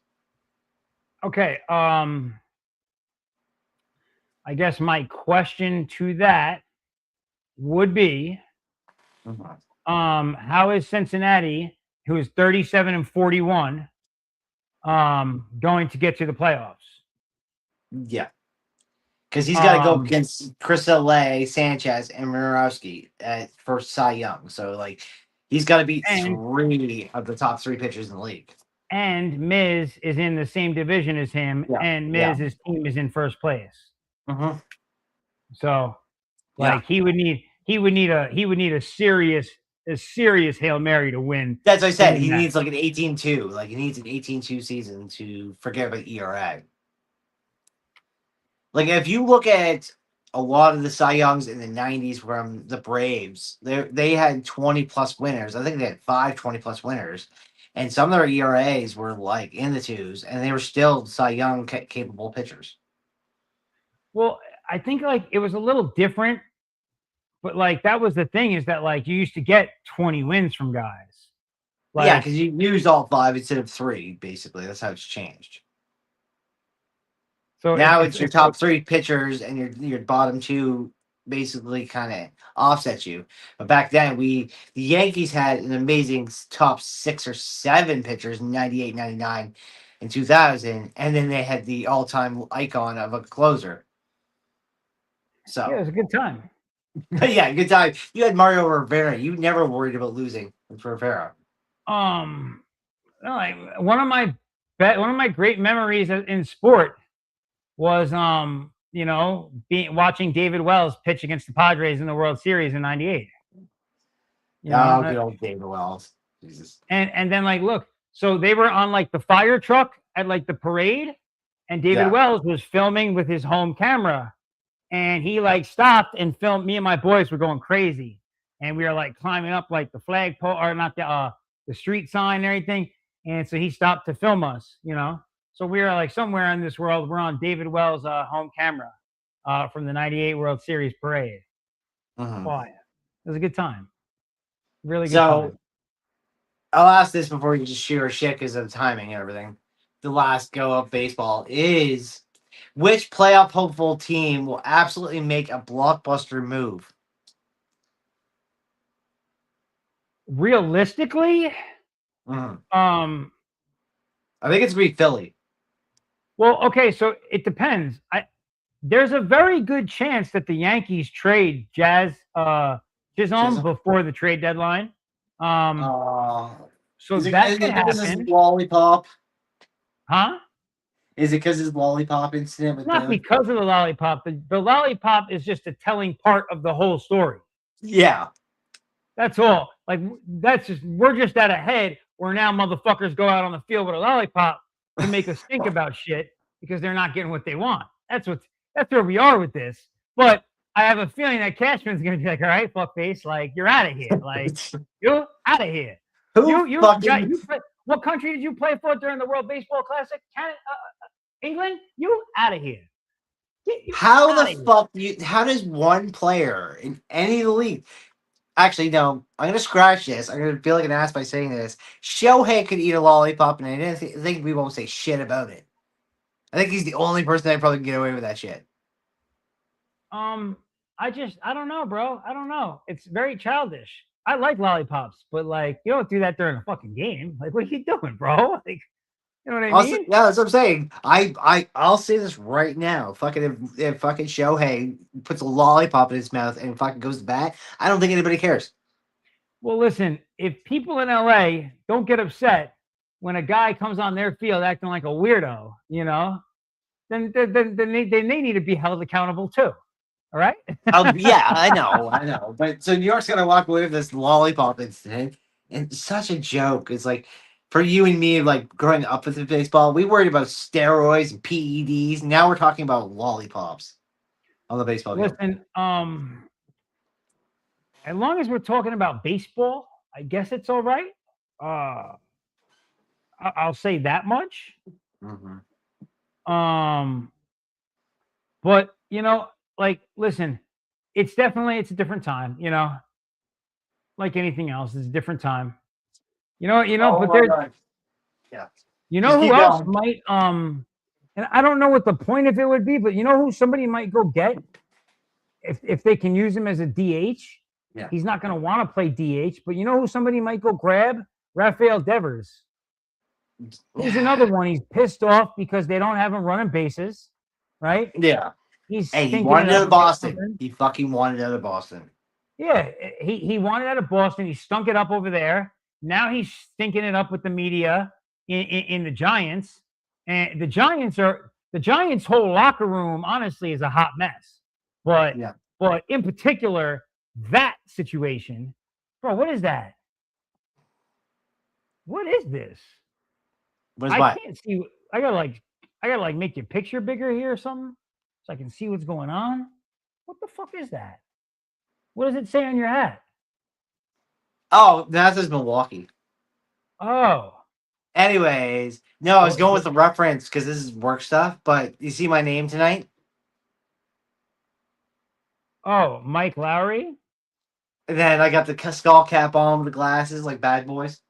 Okay. I guess my question to that would be, how is Cincinnati who is 37-41, going to get to the playoffs. Yeah. Because he's got to go Um, against Chris LA, Sanchez, and Minorowski for Cy Young. So, like, he's got to beat And- 3 of the top 3 pitchers in the league. And Miz is in the same division as him, Yeah, and yeah. Miz's team is in first place. Mm-hmm. So, Yeah. like, he would need a serious Hail Mary to win. That's what I said. He Yeah. needs like an 18-2. Like, he needs an 18-2 season to forget about ERA. Like, if you look at a lot of the Cy Youngs in the 90s from the Braves, they had 20-plus winners. I think they had 5 20-plus winners. And some of their ERAs were, like, in the 2s, and they were still Cy Young capable pitchers. Well, I think, like, it was a little different, but, like, that was the thing, is that, like, you used to get 20 wins from guys. Like, Yeah, because you used all 5 instead of 3, basically. That's how it's changed. so Now it's your top 3 pitchers and your bottom 2 basically kind of offset you. But back then, the Yankees had an amazing top 6 or 7 pitchers in 98, 99, and 2000, and then they had the all-time icon of a closer. So yeah, it was a good time. yeah, good time. You had Mario Rivera. You never worried about losing with Rivera. Like, one of my great memories in sport was watching David Wells pitch against the Padres in the World Series in '98. Good old David Wells. Jesus. And then, like, look, so they were on, like, the fire truck at, like, the parade, and David Wells was filming with his home camera, and he, like, stopped and filmed. Me and my boys were going crazy, and we were, like, climbing up, like, the flagpole, or not the street sign and everything. And so he stopped to film us, So we were, like, somewhere in this world. We're on David Wells' home camera from the '98 World Series parade. Mhm. Quiet. It was a good time. Really good So time. I'll ask this before you just shoot our shit because of timing and everything. The last go of baseball is, which playoff hopeful team will absolutely make a blockbuster move? Realistically, Mhm. I I think it's gonna be Philly. well, okay, so it depends. There's a very good chance that the Yankees trade Chisholm Chisholm? before the trade deadline. So Is it that could because his happen, lollipop? huh? Is it because his lollipop incident with Not them? because of the lollipop. The lollipop is just a telling part of the whole story. Yeah. That's all. Like, we're just at a head where now motherfuckers go out on the field with a lollipop to make us think about shit because they're not getting what they want. That's where we are with this. But I have a feeling that Cashman's gonna be like, all right, fuckface, like, you're out of here. Like, you out of here. What country did you play for during the World Baseball Classic? Canada, England? You out of here. How does one player in any of the league? Actually, no. I'm gonna scratch this. I'm gonna feel like an ass by saying this. Shohei could eat a lollipop, and I didn't think we won't say shit about it. I think he's the only person that probably can get away with that shit. I don't know, bro. I don't know. It's very childish. I like lollipops, but, like, you don't do that during a fucking game. Like, what are you doing, bro? Like, you know what I Also, mean? yeah, that's what I'm saying. I'll say this right now. Fucking if fucking Shohei puts a lollipop in his mouth and fucking goes to bat, I don't think anybody cares. Well, listen, if people in LA don't get upset when a guy comes on their field acting like a weirdo, then they need to be held accountable too. All right? Yeah, I know. But so New York's gonna walk away with this lollipop incident, and it's such a joke. It's like, for you and me, like, growing up with the baseball, we worried about steroids and PEDs. Now we're talking about lollipops on the baseball field. Listen, as long as we're talking about baseball, I guess it's all right. I'll say that much. Mm-hmm. But, like, listen, it's a different time, like anything else, it's a different time. But there's, yeah. who else might, and I don't know what the point of it would be, but who somebody might go get if they can use him as a DH? Yeah. He's not going to want to play DH, but who somebody might go grab Rafael Devers. He's another one. He's pissed off because they don't have him running bases, right? Yeah. He's Hey, he stinking wanted it out up of against Boston. something. He fucking wanted out of Boston. Yeah, he wanted out of Boston. He stunk it up over there. Now he's stinking it up with the media in the Giants. And the Giants' whole locker room, honestly, is a hot mess. But Yeah. but in particular, that situation, bro, what is that? What is this? What is I what? can't see. I gotta like make your picture bigger here or something so I can see what's going on. What the fuck is that? What does it say on your hat? Oh, that says Milwaukee. Oh, Anyways, no, I was Oh, going with the reference because this is work stuff. But you see my name tonight? oh, Mike Lowry. And then I got the skull cap on with the glasses, like Bad Boys.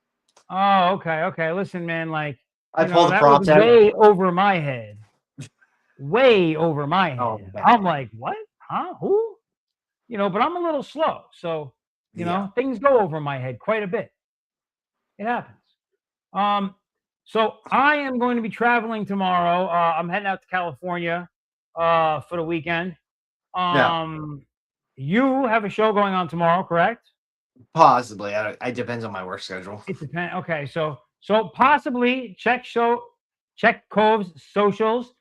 Oh, okay, okay. Listen, man, like I you know, pulled the that props was out. way over my head. Way over my head. Oh, okay. I'm like, what? Huh? Who? You know, but I'm a little slow, so you Yeah. know, things go over my head quite a bit. It happens. So I am going to be traveling tomorrow. I'm heading out to California for the weekend. You have a show going on tomorrow, correct? Possibly. It depends on my work schedule. It depends. Okay, so possibly check Cove's socials.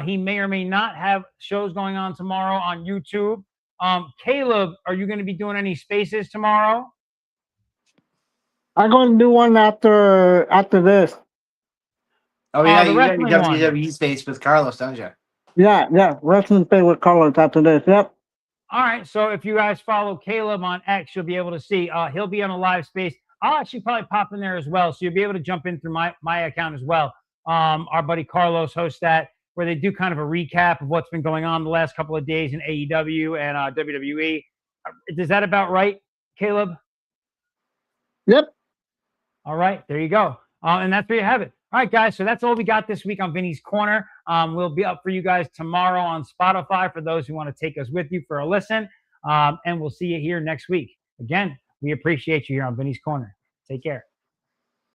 He may or may not have shows going on tomorrow on YouTube. Caleb, are you going to be doing any spaces tomorrow? I'm going to do one after this. Oh yeah, the you got wrestling your one. WWE space with Carlos, don't you? Yeah, wrestling pay with colors after this. Yep. All right. So if you guys follow Caleb on X, you'll be able to see. He'll be on a live space. I'll actually probably pop in there as well, so you'll be able to jump in through my account as well. Our buddy Carlos hosts that, where they do kind of a recap of what's been going on the last couple of days in AEW and WWE. Is that about right, Caleb? Yep. All right, there you go. And that's where you have it. All right, guys. So that's all we got this week on Vinny's Corner. We'll be up for you guys tomorrow on Spotify for those who want to take us with you for a listen. And we'll see you here next week. Again, we appreciate you here on Vinny's Corner. Take care.